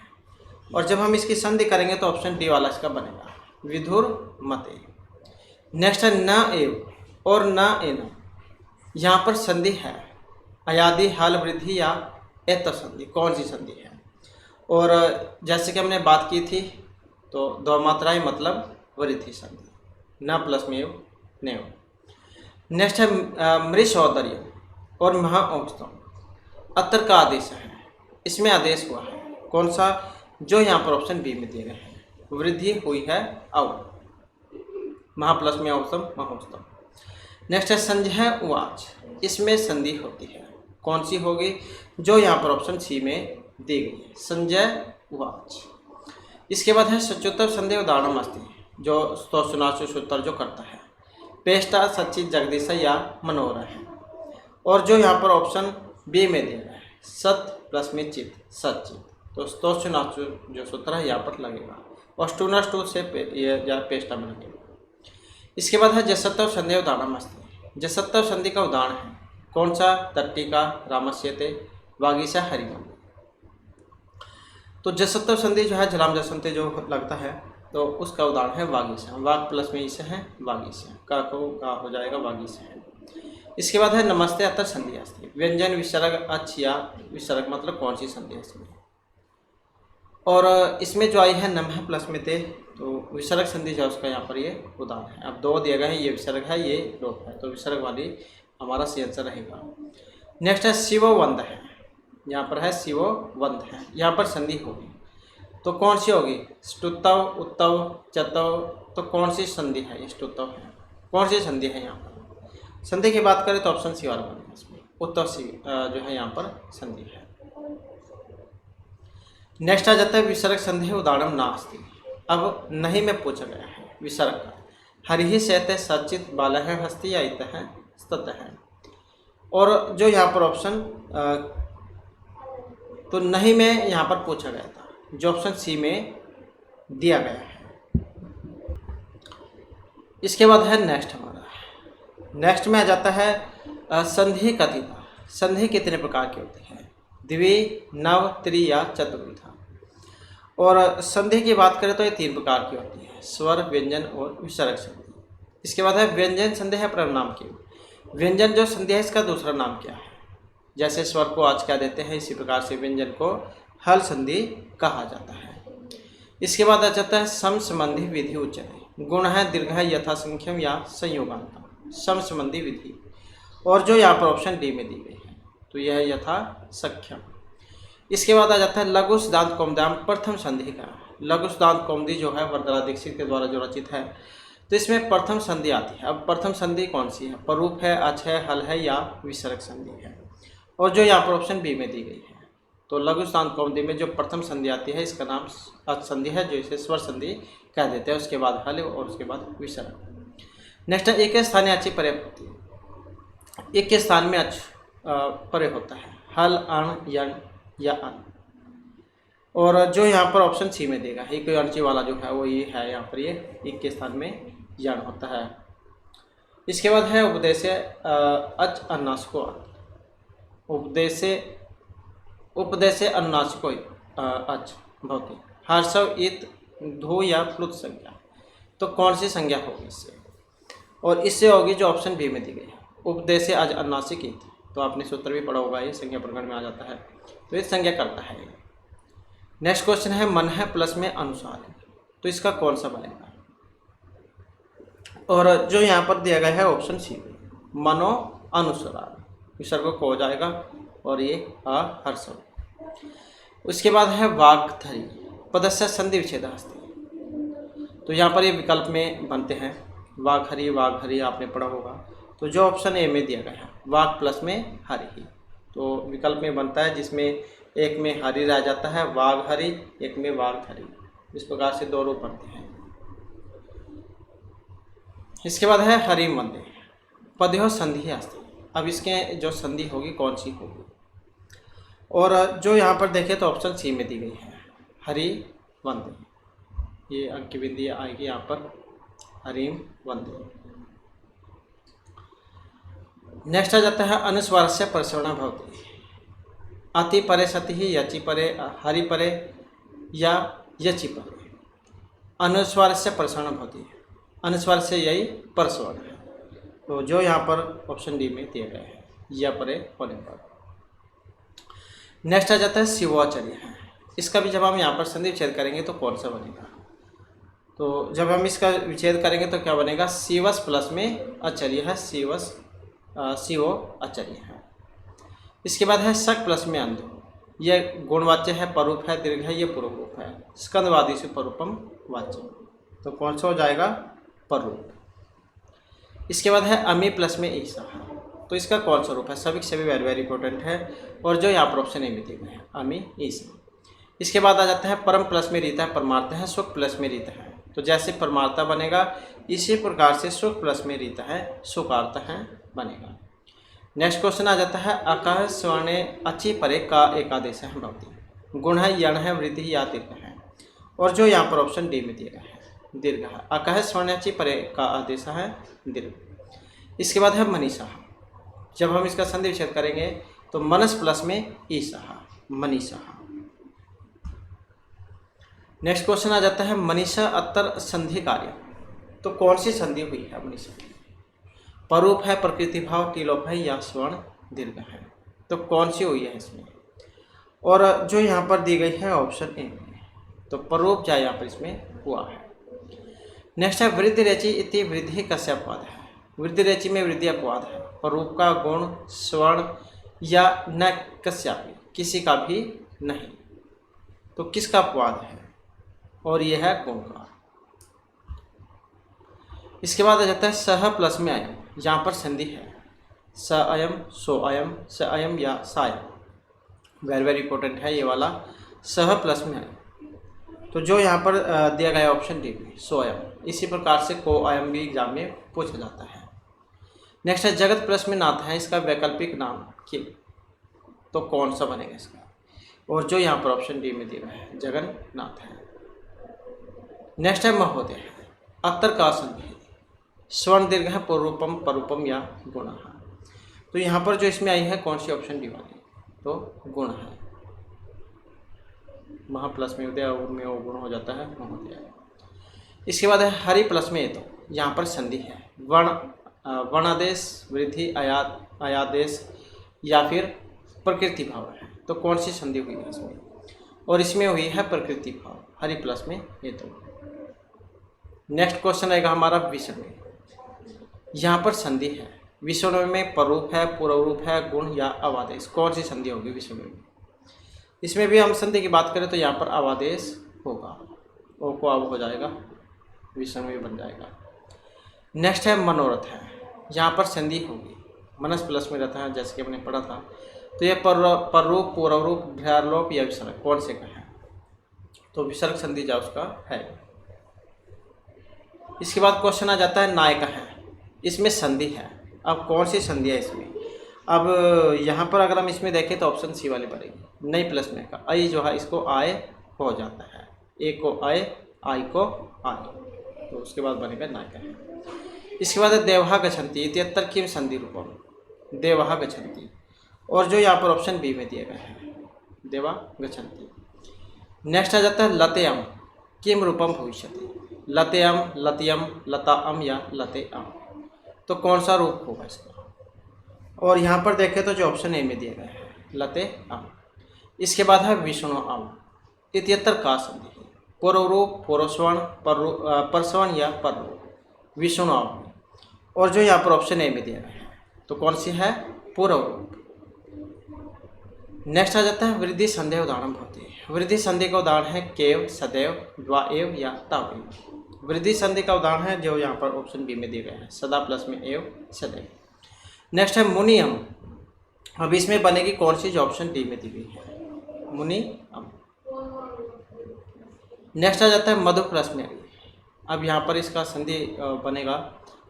और जब हम इसकी संधि करेंगे तो ऑप्शन डी वाला इसका बनेगा विधुर मते। नेक्स्ट है न एव और न एन, यहाँ पर संधि है अयादि हल वृद्धि या एत संधि, कौन सी संधि है? और जैसे कि हमने बात की थी तो दो मात्राएं मतलब वृद्धि संधि, न प्लस में एव नेव। नेक्स्ट है मृषौदर्य और महाऔषधम, अत्र का आदेश है, इसमें आदेश हुआ है कौन सा? जो यहाँ पर ऑप्शन बी में दिए गए हैं वृद्धि हुई है औ, महा प्लस में औसम महोत्तम। नेक्स्ट है संजय उवाच, इसमें संधि होती है, कौन सी होगी? जो यहाँ पर ऑप्शन सी में दी गई है संजय उवाच। इसके बाद है सचोत्तर संधि उदाहरण अस्ति, जो स्तोषणाचु सूत्र जो करता है पेष्टा सचित जगदीश या मनोहर है, और जो यहाँ पर ऑप्शन बी में दिया गया है सत प्लस में चित सचित, तो स्तोषणाचु जो सूत्र है यहाँ पर लगेगा, और स्टूनस्टू से ये पेष्टा में लगेगा। इसके बाद है जसत्व संधि उदाहरण अस्ति, जसत्व संधि का उदाहरण है कौन सा? तट्टिका रामस्यते वागीशा हरिमन, तो जसत्व संधि जो है जलाम जसंते जो लगता है तो उसका उदाहरण है वागीशा, वाग प्लस में इसे है वागीशा, का को का हो जाएगा वागीशा है। इसके बाद है नमस्ते अतर संधि अस्ति, व्यंजन विसर्ग अच्छिया विसर्ग मतलब कौन सी संधि है इसमें? और इसमें जो आई है नम है प्लस में थे, तो विसर्ग संधि जो उसका यहाँ पर ये उदाहरण है। अब दो दिए गए हैं, ये विसर्ग है ये लोप है, तो विसर्ग वाली हमारा सी आंसर रहेगा। नेक्स्ट है शिववंद है, यहाँ पर है शिववंद है, यहाँ पर संधि होगी तो कौन सी होगी? स्तुतव उत्तव चतव, तो कौन सी संधि है? ये स्तुतव है, कौन सी संधि है यहाँ पर? संधि की बात करें तो ऑप्शन सी वाला बनेगा इसमें, उत्तव सी जो है यहाँ पर संधि है। नेक्स्ट आ जाता है विसर्ग संधि उदाहरण नास्ति, अब नहीं में पूछा गया है विसर्ग का, हरिहि सहते सचित बाल है हस्ती या इत है स्तत है, और जो यहाँ पर ऑप्शन तो नहीं में यहाँ पर पूछा गया था, जो ऑप्शन सी में दिया गया है। इसके बाद है नेक्स्ट हमारा, नेक्स्ट में आ जाता है संधि कथिता, संधि कितने प्रकार की होती है? द्वि नव त्रि या चतुर्विधा। और संधि की बात करें तो ये तीन प्रकार की होती है, स्वर व्यंजन और विसर्ग संधि। इसके बाद है व्यंजन संधि है प्रनाम की, व्यंजन जो संधि है इसका दूसरा नाम क्या है? जैसे स्वर को आज क्या देते हैं, इसी प्रकार से व्यंजन को हल संधि कहा जाता है। इसके बाद आ जाता है सम संबंधी विधि उच्चते, गुण है दीर्घ है यथासंख्यम या संयोगांत, सम संबंधी विधि, और जो यहाँ पर ऑप्शन डी में दी गई है तो यह है यथासंख्यम। इसके बाद आ जाता है लघु सिद्धांत कौमुद्याम प्रथम संधि का, लघु सिद्धांत कौमुदी जो है वरदराज दीक्षित के द्वारा जो रचित है, तो इसमें प्रथम संधि आती है। अब प्रथम संधि कौन सी है? परूप है, अच है, हल है या विसर्ग संधि है, और जो यहाँ पर ऑप्शन बी में दी गई है तो लघु स्थान कौमुदी में जो प्रथम संधि आती है इसका नाम अच संधि है, जो इसे स्वर संधि कह देते हैं। उसके बाद हल और उसके बाद विसर्ग। नेक्स्ट है एक स्थानीय अच्छी परे होती है। एक के स्थान में अच परे होता है, हल, अण, यण या अन। और जो यहाँ पर ऑप्शन सी में देगा एक अणची वाला जो है वो ये है, यहाँ पर ये एक के स्थान में यण होता है। इसके बाद है उपदेश अच अन्नासिको उपदेश अन्नासिको अच भवति हर्षव इत धो या प्लुत संज्ञा। तो कौन सी संज्ञा होगी इससे? और इससे होगी जो ऑप्शन बी में दी गई है, उपदेश अज अन्नासिक इत। तो आपने सूत्र भी पढ़ा होगा, ये संज्ञा प्रकरण में आ जाता है, तो ये संज्ञा करता है। नेक्स्ट क्वेश्चन है मन है प्लस में अनुसार, तो इसका कौन सा बनेगा? और जो यहाँ पर दिया गया है ऑप्शन सी, मनो अनुसार, विसर्ग को हो जाएगा और ये हर्षव। उसके बाद है वाग्धरी पदस्य संधि विच्छेद हस्ती। तो यहाँ पर ये विकल्प में बनते हैं वाघहरी, वाघहरी आपने पढ़ा होगा। तो जो ऑप्शन ए में दिया गया है वाघ प्लस में हरि, तो विकल्प में बनता है जिसमें एक में हरि रह जाता है वाघहरी, एक में वाग्धरी। इस प्रकार से दो रूप बनते हैं। इसके बाद है हरिम वंदे पदयो संधि अस्ति। अब इसके जो संधि होगी कौन सी होगी? और जो यहाँ पर देखें तो ऑप्शन सी में दी गई है हरि वंदे, ये अंक की बिंदी आएगी यहाँ पर हरिम वंदे। नेक्स्ट आ जाता है अनुस्वार से प्रसवण भवति अति परे सति ही यचि परे हरि परे या यचि परे। अनुस्वार से प्रसवण भवति, अनुस्वार से यही परस्वर है। तो जो यहाँ पर ऑप्शन डी में दिया गया है या परे होने पर। नेक्स्ट आ जाता है शिवाचार्य है। इसका भी जब हम यहाँ पर संधि विच्छेद करेंगे तो कौन सा बनेगा? तो जब हम इसका विच्छेद करेंगे तो क्या बनेगा? शिवस प्लस में आचार्य है, शिवस शिवो आचार्य है। इसके बाद है शक प्लस में अंधो, यह गुणवाच्य है, परूप है, दीर्घ है, ये पूर्व रूप है। स्कंदवादी से परूपम वाच्य, तो कौन सा हो जाएगा? परूप। इसके बाद है अमी प्लस में ईसा, तो इसका कौन सा रूप है? सभी सभी वेरी वेरी इंपॉर्टेंट है, और जो यहाँ पर ऑप्शन ए में दिए गए हैं अमी ईसा। इसके बाद आ जाता है परम प्लस में रीता है, परमार्थ है, सुख प्लस में रीता है। तो जैसे परमार्था बनेगा इसी प्रकार से सुख प्लस में रीता है, सुखार्थ है बनेगा। नेक्स्ट क्वेश्चन आ जाता है अकह स्वर्ण अच्छी परे का एक आदेश है भवती। गुण है, यण है, वृद्धि या दीर्घ है। और जो यहाँ पर ऑप्शन डी में दिया गया है दीर्घ है। अकह स्वर्ण अच्छी परे का आदेश है दीर्घ। इसके बाद है मनीषा। जब हम इसका संधि विच्छेद करेंगे तो मनस प्लस में ईसा, मनीषा। नेक्स्ट क्वेश्चन आ जाता है मनीषा अत्तर संधि कार्य। तो कौन सी संधि हुई है मनीषा? परूप है, प्रकृति भाव, टीलोप है या स्वर्ण दीर्घ है। तो कौन सी हुई है इसमें? और जो यहाँ पर दी गई है ऑप्शन ए में, तो परूप जा यहाँ पर इसमें हुआ है। नेक्स्ट है वृद्धि रेचि इति वृद्धि कस्य अपवाद है। वृद्धि रेचि में वृद्धि अपवाद है, परूप का गुण स्वर्ण या न कस्यापि, किसी का भी नहीं। तो किसका अपवाद है? और यह है गुण का। इसके बाद आ जाता है सह प्लस में अयम, यहाँ पर संधि है स अयम, सो अयम, स अयम या सायम। वेरी वेरी इंपॉर्टेंट है ये वाला, सह प्लस में अयम। तो जो यहाँ पर दिया गया ऑप्शन डी में सो अयम। इसी प्रकार से को अयम भी एग्जाम में पूछा जाता है। नेक्स्ट है जगत प्लस में नाथ है, इसका वैकल्पिक नाम किम। तो कौन सा बनेगा इसका? और जो यहाँ पर ऑप्शन डी में दिया गया है जगन्नाथ है। नेक्स्ट है महोदय है, अत्तर का संधि, स्वर्ण दीर्घ है, पूर्वपम, परूपम या गुण है। तो यहाँ पर जो इसमें आई है कौन सी ऑप्शन डी वाली? तो गुण है। महा प्लस में उदय और में वो गुण हो जाता है महोदय। इसके बाद है हरि प्लस में, तो यहाँ पर संधि है वर्णादेश, वृद्धि, आयादेश या फिर प्रकृति भाव है। तो कौन सी संधि हुई है इसमें? और इसमें हुई है प्रकृति भाव, हरि प्लस में ये तो। नेक्स्ट क्वेश्चन आएगा हमारा विषम। यहाँ पर संधि है, विषम में परूप है, पूर्व रूप है, गुण या अवादेश। कौन सी संधि होगी विषम में? इसमें भी हम संधि की बात करें तो यहाँ पर अवादेश होगा, ओ को अब हो जाएगा, विषम में बन जाएगा। नेक्स्ट है मनोरथ है, यहाँ पर संधि होगी, मनस प्लस में रहता है जैसे कि हमने पढ़ा था। तो ये पररूप, पूर्वरूप, भ्रालोप या विसर्ग कौन से का है? तो विसर्ग संधि जो उसका है। इसके बाद क्वेश्चन आ जाता है नाय का है, इसमें संधि है। अब कौन सी संधि है इसमें? अब यहाँ पर अगर हम इसमें देखें तो ऑप्शन सी वाली बनेगी, नई प्लस में का आई जो है इसको आय हो जाता है, ए को आय, आई को आय, तो उसके बाद बनेगा नाय का है। इसके बाद है देवहा गच्छन्ति, इत्यत्र किम संधि रूपम, देवहा गच्छन्ति, और जो यहाँ पर ऑप्शन बी में दिया गया है देवा गच्छन्ति। नेक्स्ट आ जाता है लतेयम किम रूपम भविष्यति, लतेयम, लतियम, लताअम या लतेअम, तो कौन सा रूप होगा इसका? और यहाँ पर देखें तो जो ऑप्शन ए में दिया गया है लतेअम। इसके बाद है विष्णुअम, इत्यत्र का संधि है, पूर्वरूप, पूर्वस्वर्ण, परस्वर्ण या पररूप, विष्णुअम, और जो यहाँ पर ऑप्शन ए में दिया गया है तो कौन सी है? पूर्वरूप। नेक्स्ट आ जाता है वृद्धि संधि उदाहरण होती है। वृद्धि संधि का उदाहरण है केव, सदैव, द्वाएव या तावेव। वृद्धि संधि का उदाहरण है जो यहाँ पर ऑप्शन बी में दिया गया है, सदा प्लस में एव, सदैव। नेक्स्ट है मुनियम, अब इसमें बनेगी कौन सी? जो ऑप्शन डी में दी गई है, मुनियम। नेक्स्ट आ जाता है मधु प्लस में, अब यहाँ पर इसका संधि बनेगा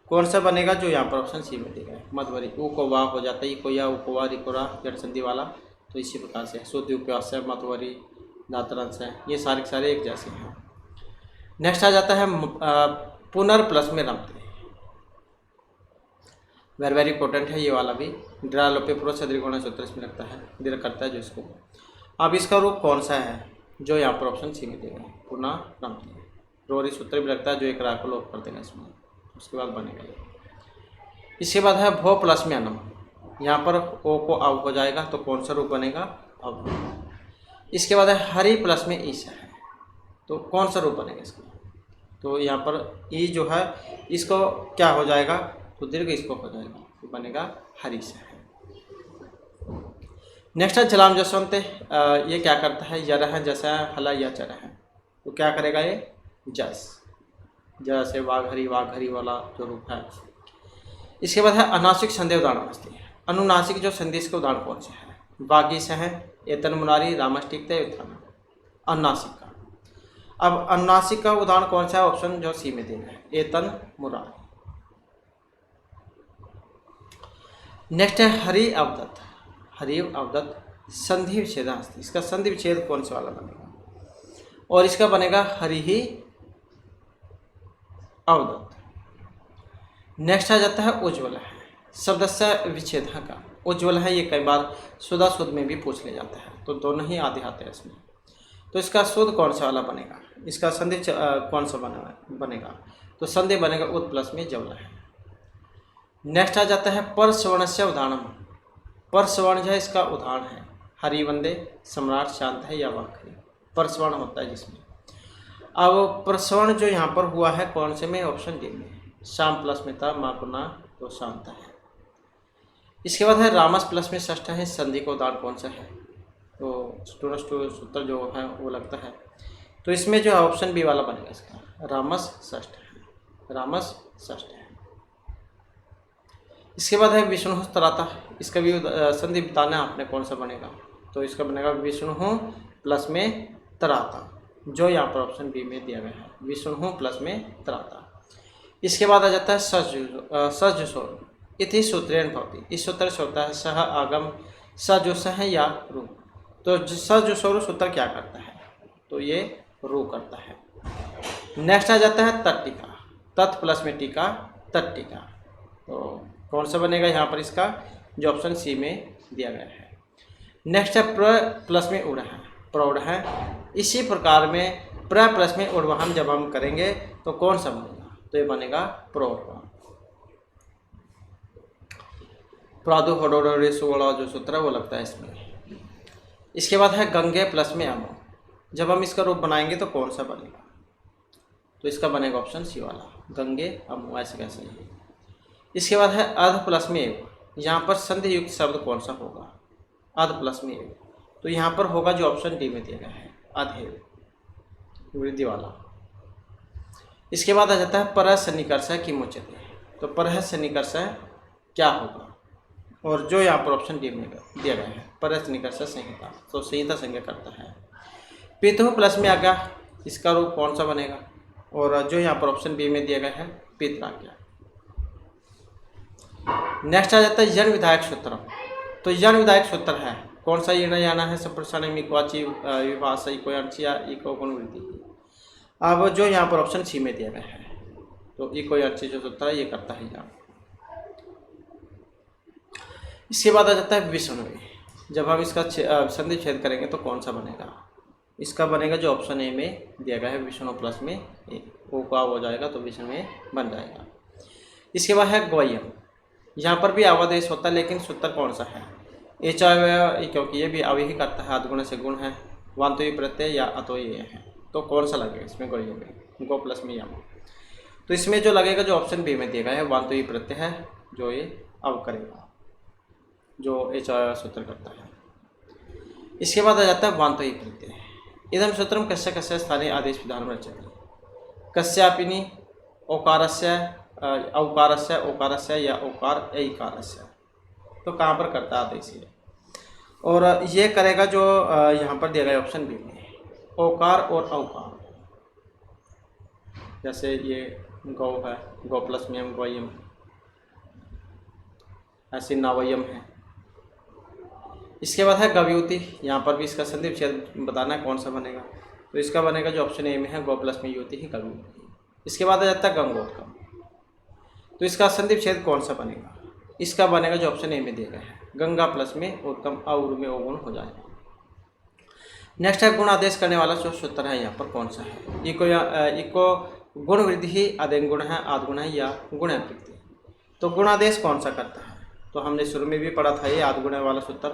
कौन सा बनेगा? जो यहाँ पर ऑप्शन सी में दिया गया है, मधुवरी, ऊ को वाह हो जाता है, ई को या, ऊ को वाह, री को रा, जड़ संधि वाला, तो इसी प्रकार से शुद्ध उपवास है, मधुवरी, धातुरंश है, ये सारे एक जैसे हैं। नेक्स्ट आ जाता है पुनर प्लस में रमते, वेरी इंपॉर्टेंट है ये वाला भी, ड्रालोपे पूर्व त्रिकोण सूत्र इसमें लगता है, दीर्घ करता है जो इसको। अब इसका रूप कौन सा है? जो यहाँ पर ऑप्शन सी में देगा, पुनः रमते, रोरी सूत्र भी लगता है जो एक राग को लोप कर देगा इसमें, उसके बाद बनेगा ये। इसके बाद है भो प्लस में अनम, यहाँ पर ओ को आव हो जाएगा तो कौन सा रूप बनेगा? अब। इसके बाद है हरि प्लस में ईश है, तो कौन सा रूप बनेगा इसका? तो यहाँ पर ई जो है इसको क्या हो जाएगा? तो दीर्घ इसको हो जाएगा, तो बनेगा हरि से है। नेक्स्ट है जलाम जसवंत, ये क्या करता है? यर है, जैसा है, हला या चर है, तो क्या करेगा ये? जस, जैसे वाघरी वाला जो रूप है। इसके बाद है अनासिक संधि उदाहरण अस्ति, अनुनासिक जो संधि इसके उदाहरण कौन से है? बागी से है, एतन मुरारी, रामष्टिक, उत्थान, अनुनासिक का। अब अनुनासिक का उदाहरण कौन सा है? ऑप्शन जो सी में दिया है, एतन मुरारी। नेक्स्ट है हरि अवदत्त, हरि अवदत्त संधि विच्छेद अस्ति, इसका संधि विच्छेद कौन सा वाला बनेगा? और इसका बनेगा हरि ही अवदत्त। नेक्स्ट आ जाता है उज्ज्वल है, शब्द से विच्छेद का, उज्ज्वल है ये कई बार शुद्ध शुद्ध में भी पूछ ले जाता है, तो दोनों ही आधे आते हैं इसमें, तो इसका शुद्ध कौन सा वाला बनेगा? इसका संधि कौन सा बनेगा? तो संधि बनेगा उद प्लस में जवल है। नेक्स्ट आ जाता है पर स्वर्ण से उदाहरण, पर स्वर्ण जो है इसका उदाहरण है हरिवंदे, सम्राट, शांत है या वाखरी, पर स्वर्ण होता है जिसमें। अब प्रस्वर्ण जो यहाँ पर हुआ है कौन से में? ऑप्शन डी में, शाम प्लस में था, माँ पुना, तो शांत है। इसके बाद है रामस प्लस में षष्ठ है, संधि का उदाहरण कौन सा है? तो सूत्र जो है वो लगता है, तो इसमें जो है ऑप्शन बी वाला बनेगा इसका, रामस षष्ठ है, रामस षष्ठ है। इसके बाद है विष्णु तराता, इसका भी संधि बताना है आपने कौन सा बनेगा, तो इसका बनेगा विष्णु प्लस में तराता, जो यहाँ पर ऑप्शन बी में दिया गया है, विष्णु प्लस में तराता। इसके बाद आ जाता है सजुसोर, इति सूत्रेण भवति, इस सूत्र से होता है सह आगम सजुस है या रू, तो सजुसोर सूत्र क्या करता है? तो ये रू करता है। नेक्स्ट आ जाता है तट्टिका, तत् प्लस में टीका, तट्टिका, तो कौन सा बनेगा यहाँ पर? इसका जो ऑप्शन सी में दिया गया है। नेक्स्ट है प्र प्लस में उड़ है, प्रौढ़ है, इसी प्रकार में प्र प्लस में उड़वाहन जब हम करेंगे तो कौन सा बनेगा? तो ये बनेगा प्रौढ़। प्रादु हडोडोरेसु वाला जो सूत्र है वो लगता है इसमें। इसके बाद है गंगे प्लस में अमो, जब हम इसका रूप बनाएंगे तो कौन सा बनेगा? तो इसका बनेगा ऑप्शन सी वाला, गंगे अमो, ऐसे कैसे है। इसके बाद है अर्ध प्लस में एव, यहाँ पर संधि युक्त शब्द कौन सा होगा? अर्ध प्लस में एव, तो यहाँ पर होगा जो ऑप्शन डी में दिया गया है, अधेव, वृद्धि वाला। इसके बाद आ जाता है परह सन्निकर्षः किमुच्यते, तो परह सन्निकर्षः क्या होगा? और जो यहाँ पर ऑप्शन डी में दिया गया है परस्थ निकर्ष संहिता, तो संहिता संज्ञा करता है। पितु प्लस में आ गया, इसका रूप कौन सा बनेगा, और जो यहाँ पर ऑप्शन बी में दिया गया है पितराज्ञा। नेक्स्ट आ जाता है यण विधायक सूत्र। तो यण विधायक सूत्र है कौन सा, यण याना है संप्रसारण इक्वाची विभाषा इको अंश या इको गुण वृद्धि। अब जो यहाँ पर ऑप्शन सी में दिया गया है, तो इको अंश जो सूत्र है ये करता है यहाँ। इसके बाद आ जाता है विषमवी। जब हम इसका संधि छेद करेंगे तो कौन सा बनेगा, इसका बनेगा जो ऑप्शन ए में दिया गया है विषम प्लस में ए, ओ का हो जाएगा तो विषम में बन जाएगा। इसके बाद है ग्वयम। यहाँ पर भी अवदेश होता है, लेकिन सूत्र कौन सा है, एच क्योंकि ये भी अवय ही करता है, अधगुण से गुण है, वांतो प्रत्यय या अतो ये है, तो कौन सा लगेगा इसमें ग्वयम में, गो प्लस में यम। तो इसमें जो लगेगा जो ऑप्शन बी में दिया गया है वांतो प्रत्यय है, जो ये अब करेगा, जो एच सूत्र करता है। इसके बाद आ जाता है वांतो प्रत्यय। इदम सूत्रम कस्य कस्य स्थानीय आदेश विधान रचते कस्यापिनी ओकारस्य औकारस्य ओकारस्य या ओकार ऐकारस्य, तो कहाँ पर करता है आदेश ये, और ये करेगा जो यहाँ पर दिया गया ऑप्शन बी में ओकार और औकार। जैसे ये गौ है, गौ प्लस में हम गौयम, ऐसे नवयम है। इसके बाद है गव्युति। यहाँ पर भी इसका संधि विच्छेद बताना है कौन सा बनेगा, तो इसका बनेगा जो ऑप्शन ए में है गौ प्लस में युति ही गव्युति। इसके बाद आ जाता है गंगोत्कम। तो इसका संधि विच्छेद कौन सा बनेगा, इसका बनेगा जो ऑप्शन ए में दिया गया है गंगा प्लस में उत्तम और में अवगुण हो जाएगा। नेक्स्ट है गुण आदेश करने वाला जो सूत्र है यहाँ पर कौन सा है, इको गुण वृद्धि ही आदेश गुण है, आदगुण है या गुण वृद्धि। तो गुणादेश कौन सा करता है, तो हमने शुरू में भी पढ़ा था ये आदगुण वाला सूत्र,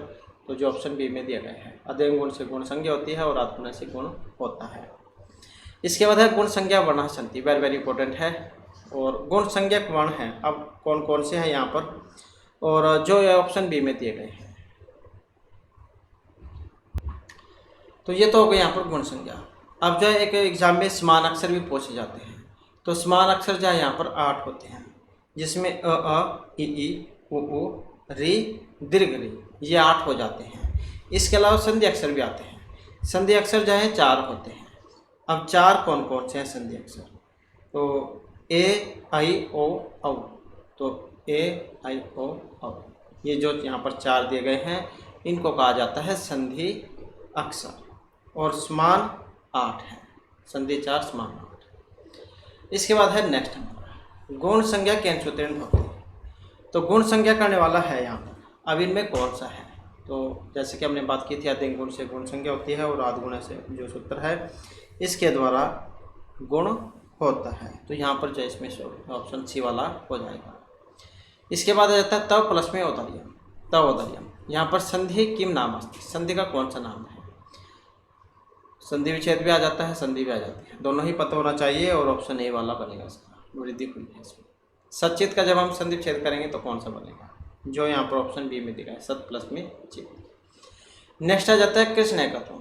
तो जो ऑप्शन बी में दिया गया है अध्ययन गुण से गुण संज्ञा होती है और आत्मगुण से गुण होता है। इसके बाद है गुण संज्ञा वर्ण संति, वेरी वेरी इंपॉर्टेंट है, और गुण संज्ञा वर्ण है अब कौन कौन से हैं यहाँ पर, और जो ऑप्शन बी में दिए गए हैं। तो ये तो हो गया यहाँ पर गुण संज्ञा। अब जो है एक एग्जाम में समान अक्षर भी पूछे जाते हैं, तो समान अक्षर जो है यहाँ पर 8 होते हैं, जिसमें अ ई उ री दीर्घ री, ये 8 हो जाते हैं। इसके अलावा संधि अक्षर भी आते हैं, संधि अक्षर जो है 4 होते हैं। अब 4 कौन कौन से हैं संधि अक्षर, तो ए आई ओ औ, तो ए आई ओ औ, ये जो यहाँ पर 4 दिए गए हैं इनको कहा जाता है संधि अक्षर, और समान 8 है, संधि 4 समान 8। इसके बाद है नेक्स्ट हमारा गुण संज्ञा केन सूत्रेण भवति। तो गुण संज्ञा करने वाला है यहाँ पर, अब इनमें कौन सा है, तो जैसे कि हमने बात की थी आदिम गुण से गुण संज्ञा होती है और आदिगुण से जो सूत्र है इसके द्वारा गुण होता है, तो यहाँ पर जो इसमें ऑप्शन सी वाला हो जाएगा। इसके बाद आ जाता है तव प्लस में औदर्यम, तव औदर्यम। यहाँ पर संधि किम नाम अस्ति, संधि का कौन सा नाम है, संधि विच्छेद भी आ जाता है, संधि भी आ जाती है, दोनों ही पता होना चाहिए, और ऑप्शन ए वाला बनेगा इसका, वृद्धि हुई है इसमें। सचित का जब हम संधि विच्छेद करेंगे तो कौन सा बनेगा, जो यहाँ पर ऑप्शन बी में दिखा है सत प्लस में चित। नेक्स्ट आ जाता है कृष्ण एकत्व,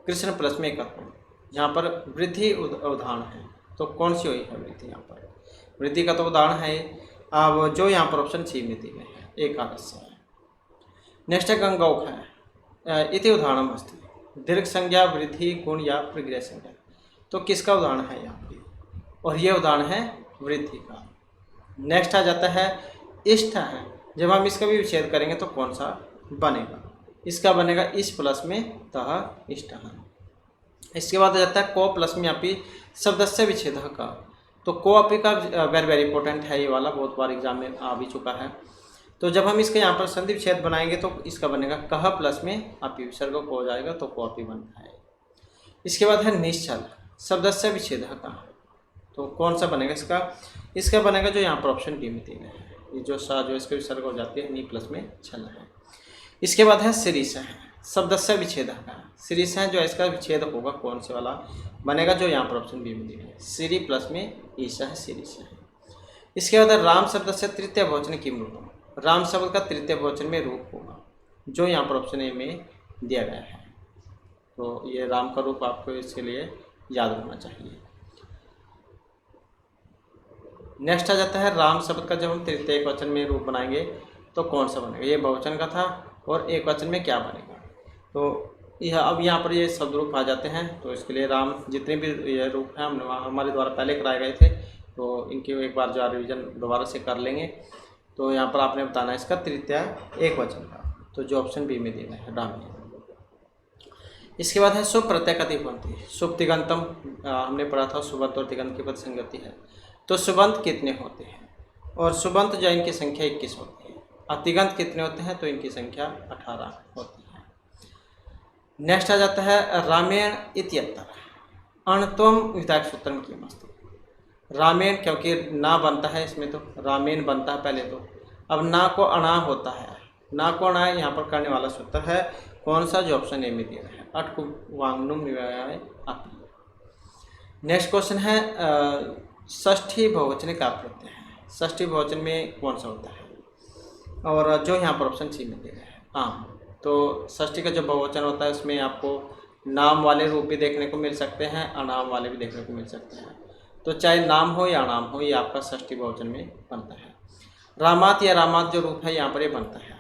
कृष्ण प्लस में एकत्व। यहाँ पर वृद्धि उदाहरण है, तो कौन सी हुई है वृद्धि, यहाँ पर वृद्धि का तो उदाहरण है। अब जो यहाँ पर ऑप्शन सी में दी गई है एक आदस्य है। नेक्स्ट है गंगौख है, इति उदाहरण अस्ति, दीर्घ संज्ञा वृद्धि गुण या प्रग्रह संज्ञा, तो किसका उदाहरण है यहाँ पर, और ये उदाहरण है वृद्धि का। नेक्स्ट आ जाता है इष्ट है, जब हम इसका भी विच्छेद करेंगे तो कौन सा बनेगा, इसका बनेगा इस प्लस में तह इष्ट है। इसके बाद आ जाता है को प्लस में अपी शब्दस्य विच्छेद का, तो को अपी का वेरी वेरी इंपॉर्टेंट है, ये वाला बहुत बार एग्जाम में आ भी चुका है। तो जब हम इसके यहाँ पर संधि विच्छेद बनाएंगे तो इसका बनेगा कह प्लस में अपी, विसर्ग को हो जाएगा तो को अपी बनता है। इसके बाद है निश्चल शब्दस्य विच्छेद का, तो कौन सा बनेगा इसका बनेगा जो यहाँ पर ऑप्शन डी में दिया गया है, ये जो सा जो इसका विसर्ग हो जाती है नी प्लस में छल है। इसके बाद है शिरीष है, शब्दस्य विच्छेद का, शिरीष है जो इसका विच्छेद होगा कौन से वाला बनेगा, जो यहाँ पर ऑप्शन बी में दिया है श्री प्लस में ईशा है, शिरीष है। इसके बाद राम शब्द से तृतीय बहुवचन किम रूपम, राम शब्द का तृतीय बहुवचन में रूप होगा, जो यहाँ पर ऑप्शन ए में दिया गया है। तो ये राम का रूप आपको इसके लिए याद होना चाहिए। नेक्स्ट आ जाता है राम शब्द का जब हम तृतीय वचन में रूप बनाएंगे तो कौन सा बनेगा, ये बहुवचन का था और एक वचन में क्या बनेगा। तो यह अब यहाँ पर ये शब्द रूप आ जाते हैं। तो इसके लिए राम जितने भी ये रूप हैं हमारे द्वारा पहले कराए गए थे, तो इनकी एक बार जो रिवीजन दोबारा से कर लेंगे। तो यहाँ पर आपने बताना है इसका तृतीय एक वचन का, तो जो ऑप्शन बी में देना है रामेण। इसके बाद है शुभ प्रत्यय कति बनती है। शुभ तिगंतम हमने पढ़ा था, सुबंत और तिगंत की पद संगति है। तो सुबंत कितने होते हैं, और सुबंत जो इनकी संख्या 21 होती है, और तिगंत कितने होते हैं, तो इनकी संख्या 18 होती है। नेक्स्ट आ जाता है रामेण इत्यत्र अणत्वम विधायक सूत्र में किमस्तु। रामेण क्योंकि ना बनता है इसमें, तो रामेण बनता है पहले। तो अब ना को अणा होता है, ना को अणा यहाँ पर करने वाला सूत्र है कौन सा, जो ऑप्शन ए में दिया है अट वांगनुम निवाय अपि। नेक्स्ट क्वेश्चन है षष्ठी बहुवचन का प्रत्यय है। षष्ठी बहुवचन में कौन सा होता है, और जो यहाँ पर ऑप्शन सी में दिया है आम। तो षष्ठी का जो बहुवचन होता है उसमें आपको नाम वाले रूप भी देखने को मिल सकते हैं, अनाम वाले भी देखने को मिल सकते हैं। तो चाहे नाम हो या अनाम हो, ये आपका षष्ठी बहुवचन में बनता है। रामात या रामात जो रूप है यहाँ पर ये बनता है।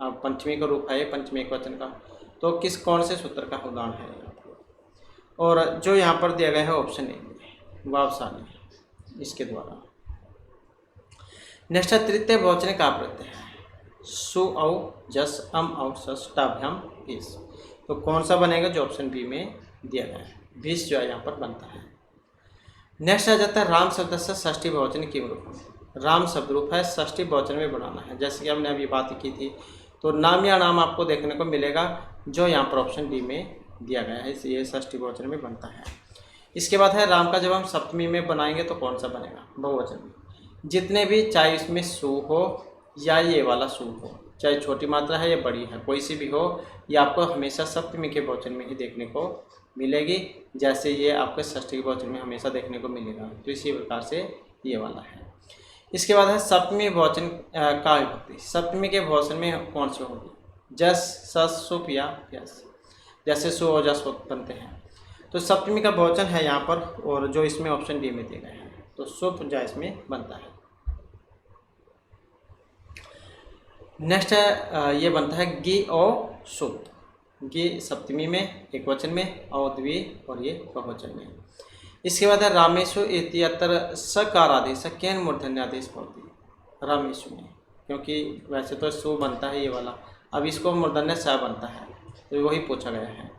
अब पंचमी का रूप है, पंचमी एक वचन का, तो कौन से सूत्र का उदाहरण है यहाँ पर, और जो यहाँ पर दिया गया है ऑप्शन ए में वावसानी, इसके द्वारा। नेक्स्ट है तृतीय बहुवचन का प्रत्यय है सु औ जस अम औ षष्ठाभ्याम इस। तो कौन सा बनेगा, जो ऑप्शन बी में दिया गया है 20 जो है यहाँ पर बनता है। नेक्स्ट आ जाता है राम शब्द से षष्ठी बहुवचन की रूप। राम शब्द रूप है षष्ठी बहुवचन में बनाना है, जैसे कि हमने अभी बात की थी। तो नाम या नाम आपको देखने को मिलेगा जो यहाँ पर ऑप्शन डी में दिया गया है, ये षष्ठी बहुवचन में बनता है। इसके बाद है राम का जब हम सप्तमी में बनाएंगे तो कौन सा बनेगा, बहुवचन में। जितने भी, चाहे इसमें सु हो या ये वाला सु हो, चाहे छोटी मात्रा है या बड़ी है, कोई सी भी हो, ये आपको हमेशा सप्तमी के बहुवचन में ही देखने को मिलेगी, जैसे ये आपके षष्ठी के बहुवचन में हमेशा देखने को मिलेगा। तो इसी प्रकार से ये वाला है। इसके बाद है सप्तमी बहुवचन का विभक्ति। सप्तमी के बहुवचन में कौन सी होगी, जस सस सुप या यस, जैसे सु और जस बनते हैं। तो सप्तमी का बहुवचन है यहाँ पर, और जो इसमें ऑप्शन डी में दिए गए हैं, तो सुप जो इसमें बनता है। नेक्स्ट है ये बनता है गी और सुप। गी सप्तमी में एक वचन में, और द्वि और ये बहुवचन में। इसके बाद है रामेशु इत्यत्र सकार आदेश केन मूर्धन्य आदेश होती है। रामेशु में, क्योंकि वैसे तो सु बनता है ये वाला, अब इसको मूर्धन्य स बनता है, तो वही पूछा गया है।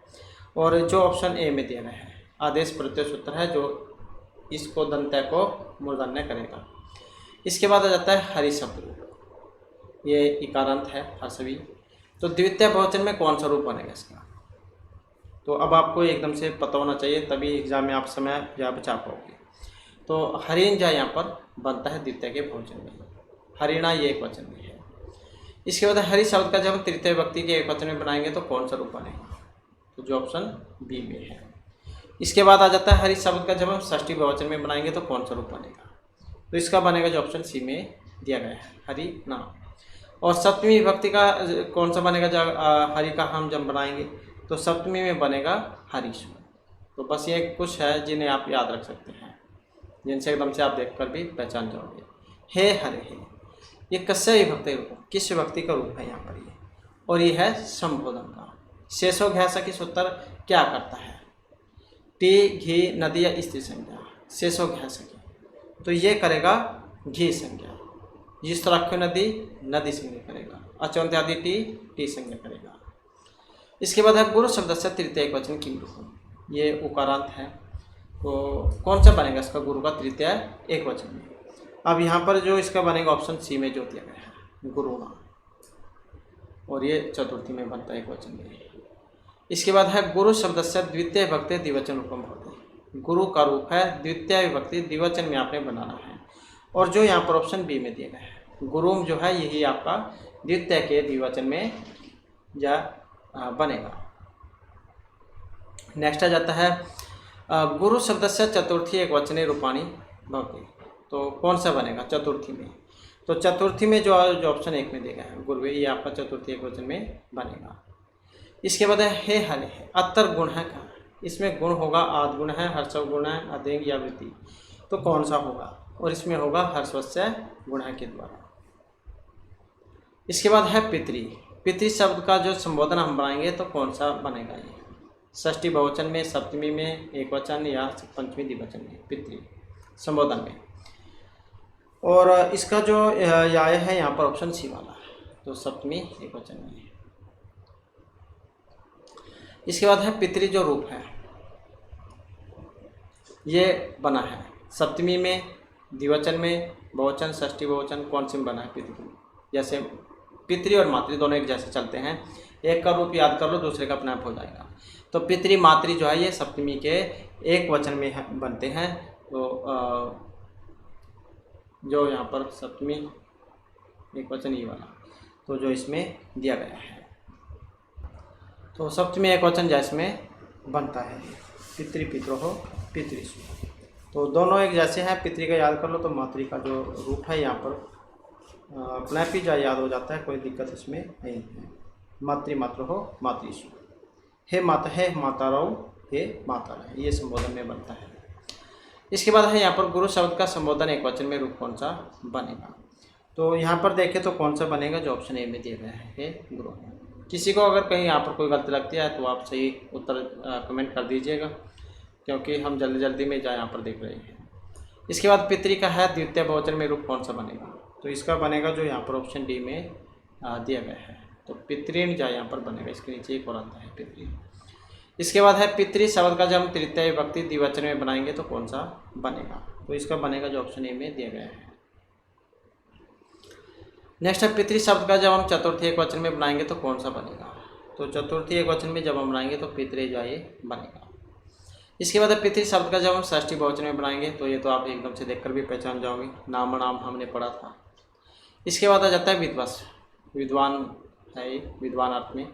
और जो ऑप्शन ए में दिया गया है आदेश प्रत्यय सूत्र है जो इसको दंत्य को मूर्धन्य करेगा। इसके बाद आ जाता है हरि शब्द रूप, ये इकारांत है हर्षवी। तो द्वितीय बहुवचन में कौन सा रूप बनेगा इसका, तो अब आपको एकदम से पता होना चाहिए, तभी एग्जाम में आप समय या बचा पाओगे। तो हरिण जो यहाँ पर बनता है द्वितीय के बहुवचन में, हरिणा ये एक वचन में है। इसके बाद हरि शब्द का जब हम तृतीय व्यक्ति के एक वचन में बनाएंगे तो कौन सा रूप बनेगा, तो जो ऑप्शन बी में है। इसके बाद आ जाता है हरि शब्द का जब हम षष्ठी बहुवचन में बनाएंगे तो कौन सा रूप बनेगा, तो इसका बनेगा जो ऑप्शन सी में दिया गया है हरि नाम। और सप्तमी विभक्ति का कौन सा बनेगा, जब हरि का हम जब बनाएंगे तो सप्तमी में बनेगा हरीशु। तो बस ये कुछ है जिन्हें आप याद रख सकते हैं, जिनसे एकदम से आप देखकर भी पहचान जाओगे। हे हरे हे, ये कस्य विभक्ति रूप, किस विभक्ति का रूप है यहाँ पर ये, और ये है संबोधन का। शेषो घ्यासा की सूत्र क्या करता है, टी घी नदी या स्त्री संज्ञा, शेषो घ्यासा की, तो ये करेगा घी संज्ञा। जिस तरह नदी नदी संज्ञा करेगा, अचंत आदि टी संज्ञा करेगा। इसके बाद है गुरु शब्द से तृतीय एक वचन की रूप, ये उकारांत है, तो कौन सा बनेगा इसका गुरु का तृतीय एक वचन में। अब यहाँ पर जो इसका बनेगा ऑप्शन सी में जो दिया गया है गुरुणा, और ये चतुर्थी में बनता है एक वचन में। इसके बाद है गुरु शब्द से द्वितीय विभक्ति द्विवचन रूपम होते। गुरु का रूप है द्वितीय विभक्ति द्विवचन में आपने बनाना है, और जो यहाँ पर ऑप्शन बी में दिया गया है गुरुम जो है यही आपका द्वितीय के द्विवचन में या बनेगा। नेक्स्ट आ जाता है गुरु शब्द से चतुर्थी एक वचने रूपाणी भवती, तो कौन सा बनेगा चतुर्थी में, तो चतुर्थी में जो ऑप्शन एक में देगा है गुरु, ये आपका चतुर्थी एक वचन में बनेगा। इसके बाद है हे हले है, अतर गुण है कहाँ, इसमें गुण होगा आद गुण है, हर्षव गुण है, अधेंग या वृत्ति, तो कौन सा होगा, और इसमें होगा हर्षवस्य गुण के द्वारा। इसके बाद है पितरी। पितरी शब्द का जो संबोधन हम बनाएंगे तो कौन सा बनेगा? ये षष्ठी बहुवचन में, सप्तमी में, एकवचन या पंचमी द्विवचन में, पितरी संबोधन में। और इसका जो याय है यहाँ पर ऑप्शन सी वाला, तो सप्तमी एकवचन में। इसके बाद है पितरी जो रूप है ये बना है सप्तमी में, द्विवचन में, बहुवचन, षष्ठी बहुवचन, कौन से में बना है पितरी? जैसे पितरी और मातृ दोनों एक जैसे चलते हैं, एक का रूप याद कर लो, दूसरे का अपने आप हो जाएगा। तो पितरी मातृ जो है ये सप्तमी के एक वचन में बनते हैं। तो जो यहाँ पर सप्तमी एक वचन ये वाला, तो जो इसमें दिया गया है, तो सप्तमी एक वचन जैसे में बनता है पितृ, पितरोह, पितृसु। तो दोनों एक जैसे हैं। पितृ का याद कर लो तो मातृ का जो रूप है यहाँ पर अपने आप ही याद हो जाता है, कोई दिक्कत इसमें नहीं है। मातृ, मातृहो, मातृसु। हे माता, हे मातारौ, हे माता, ये संबोधन में बनता है। इसके बाद है यहाँ पर गुरु शब्द का संबोधन एक वचन में रूप कौन सा बनेगा? तो यहाँ पर देखें तो कौन सा बनेगा? जो ऑप्शन ए में दिया गया है, हे गुरु। किसी को अगर कहीं यहाँ पर कोई गलती लगती है तो आप सही उत्तर कमेंट कर दीजिएगा, क्योंकि हम जल्दी जल्दी में यहाँ पर देख रहे हैं। इसके बाद पितरी का है द्वितीय बहुवचन में रूप कौन सा बनेगा? तो इसका बनेगा जो यहाँ पर ऑप्शन डी में दिया गया है, तो पितृण जो यहाँ पर बनेगा। इसके नीचे एक और आता है पितृ। इसके बाद है पितृ शब्द का जब हम तृतीय विभक्ति द्विवचन में बनाएंगे तो कौन सा बनेगा? तो इसका बनेगा जो ऑप्शन ए में दिया गया है। नेक्स्ट है पितृ शब्द का जब हम चतुर्थी एक वचन में बनाएंगे तो कौन सा बनेगा? तो चतुर्थी एक वचन में जब हम बनाएंगे तो पितृ जो है ये बनेगा। इसके बाद है पितृ शब्द का जब हम षष्ठी बहुवचन में बनाएंगे तो ये तो आप एकदम से देखकर भी पहचान जाओगे, नाम हमने पढ़ा था। इसके बाद आ जाता है विद्वस, विद्वान है विद्वान अर्थ में।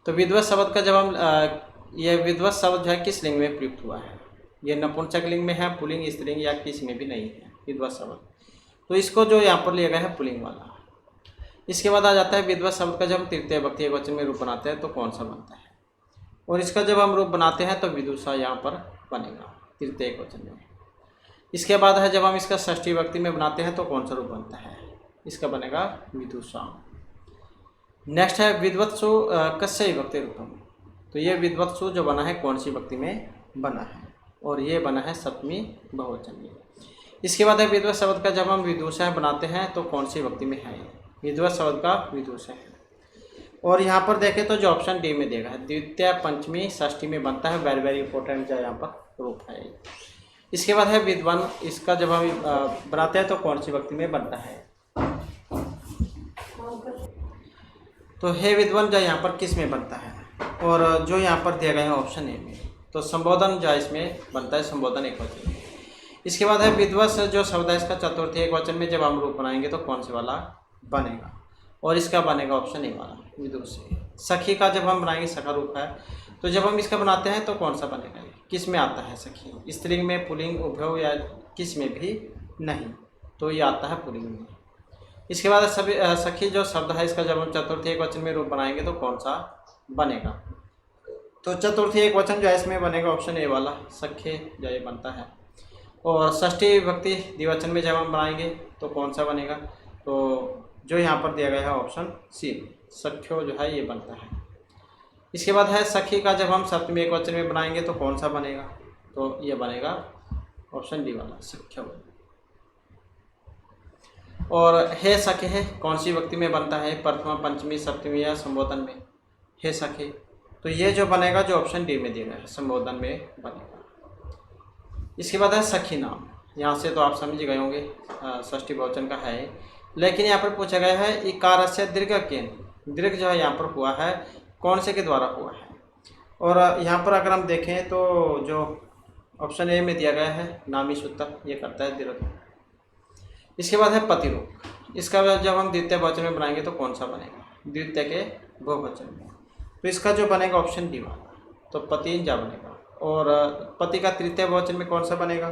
तो विद्वस शब्द का जब हम यह विद्वस शब्द जो है किस लिंग में प्रयुक्त हुआ है? यह नपुंसक लिंग में है, पुल्लिंग, स्त्रीलिंग या किसी में भी नहीं है विद्वस शब्द। तो इसको जो यहाँ पर लिया गया है पुल्लिंग वाला। इसके बाद आ जाता है विद्वस शब्द का जब हम तृतीय विभक्ति एक वचन में रूप बनाते हैं तो कौन सा बनता है? और इसका जब हम रूप बनाते हैं तो विदुषा यहाँ पर बनेगा तृतीय एक वचन में। इसके बाद है जब हम इसका षष्ठी विभक्ति में बनाते हैं तो कौन सा रूप बनता है? इसका बनेगा विदुषा। नेक्स्ट है विद्वत्सु कस्य विभक्ति रूपम। तो ये विद्वत्सु जो बना है कौन सी विभक्ति में बना है? और ये बना है सप्तमी बहुवचन में। इसके बाद है विद्वत शब्द का जब हम विदुषा बनाते हैं तो कौन सी विभक्ति में है? विद्वत शब्द का विदुषा है। और यहाँ पर देखें तो जो ऑप्शन डी में देगा है द्वितीय, पंचमी, षष्ठी में बनता है। वेरी वेरी इंपॉर्टेंट जो यहाँ पर रूप है। इसके बाद है विद्वान, इसका जब हम बनाते हैं तो कौन सी विभक्ति में बनता है? तो हे विद्वान जो यहाँ पर किस में बनता है? और जो यहाँ पर दिया गया है ऑप्शन ए में, तो संबोधन जो इसमें बनता है संबोधन एक वचन में। इसके बाद है विद्वस जो शब्द है इसका चतुर्थी एक वचन में जब हम रूप बनाएंगे तो कौन से वाला बनेगा? और इसका बनेगा ऑप्शन ए वाला विदुषी। सखी का जब हम बनाएंगे सखा रूप है, तो जब हम इसका बनाते हैं तो कौन सा बनेगा? किस में आता है सखी? स्त्रीलिंग में, पुल्लिंग, उभयव या किस में भी नहीं, तो ये आता है पुल्लिंग में। इसके बाद सभी सखी जो शब्द है इसका जब हम चतुर्थी एक वचन में रूप बनाएंगे तो कौन सा बनेगा? तो चतुर्थी एक वचन जो है इसमें बनेगा ऑप्शन ए वाला सख्य जो ये बनता है। और षष्ठी विभक्ति द्विवचन में जब हम बनाएंगे तो कौन सा बनेगा? तो जो यहाँ पर दिया गया है ऑप्शन सी सख्यो जो है ये बनता है। इसके बाद है सखी का जब हम सप्तमी एक वचन में बनाएंगे तो कौन सा बनेगा? तो ये बनेगा ऑप्शन डी वाला सख्यो। और हे सखे है कौन सी विभक्ति में बनता है? प्रथमा, पंचमी, सप्तमी या संबोधन में? हे सखे, तो ये जो बनेगा जो ऑप्शन डी में दिया गया है संबोधन में बनेगा। इसके बाद है सखी नाम। यहाँ से तो आप समझ गए होंगे षष्ठी बहुवचन का है, लेकिन यहाँ पर पूछा गया है इकार से दीर्घ केन, दीर्घ जो है यहाँ पर हुआ है कौन से के द्वारा हुआ है? और यहाँ पर अगर हम देखें तो जो ऑप्शन ए में दिया गया है नामी सूत्र ये करता है दीर्घ। इसके बाद है पतिरूप। इसका जब हम द्वितीय बहुवचन में बनाएंगे तो कौन सा बनेगा? द्वितीय के बहुवचन में, तो इसका जो बनेगा ऑप्शन डी वाला, तो पति जा बनेगा। और पति का तृतीय बहुवचन में कौन सा बनेगा?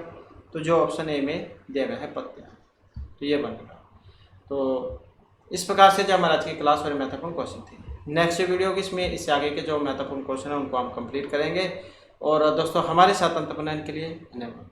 तो जो ऑप्शन ए में दिया गया है पत्या, तो ये बनेगा। तो इस प्रकार से जो हमारे आज की क्लास में महत्वपूर्ण क्वेश्चन थे। नेक्स्ट वीडियो की इसमें इससे आगे के जो महत्वपूर्ण क्वेश्चन है उनको हम कंप्लीट करेंगे। और दोस्तों हमारे साथ अंत बनाने के लिए धन्यवाद।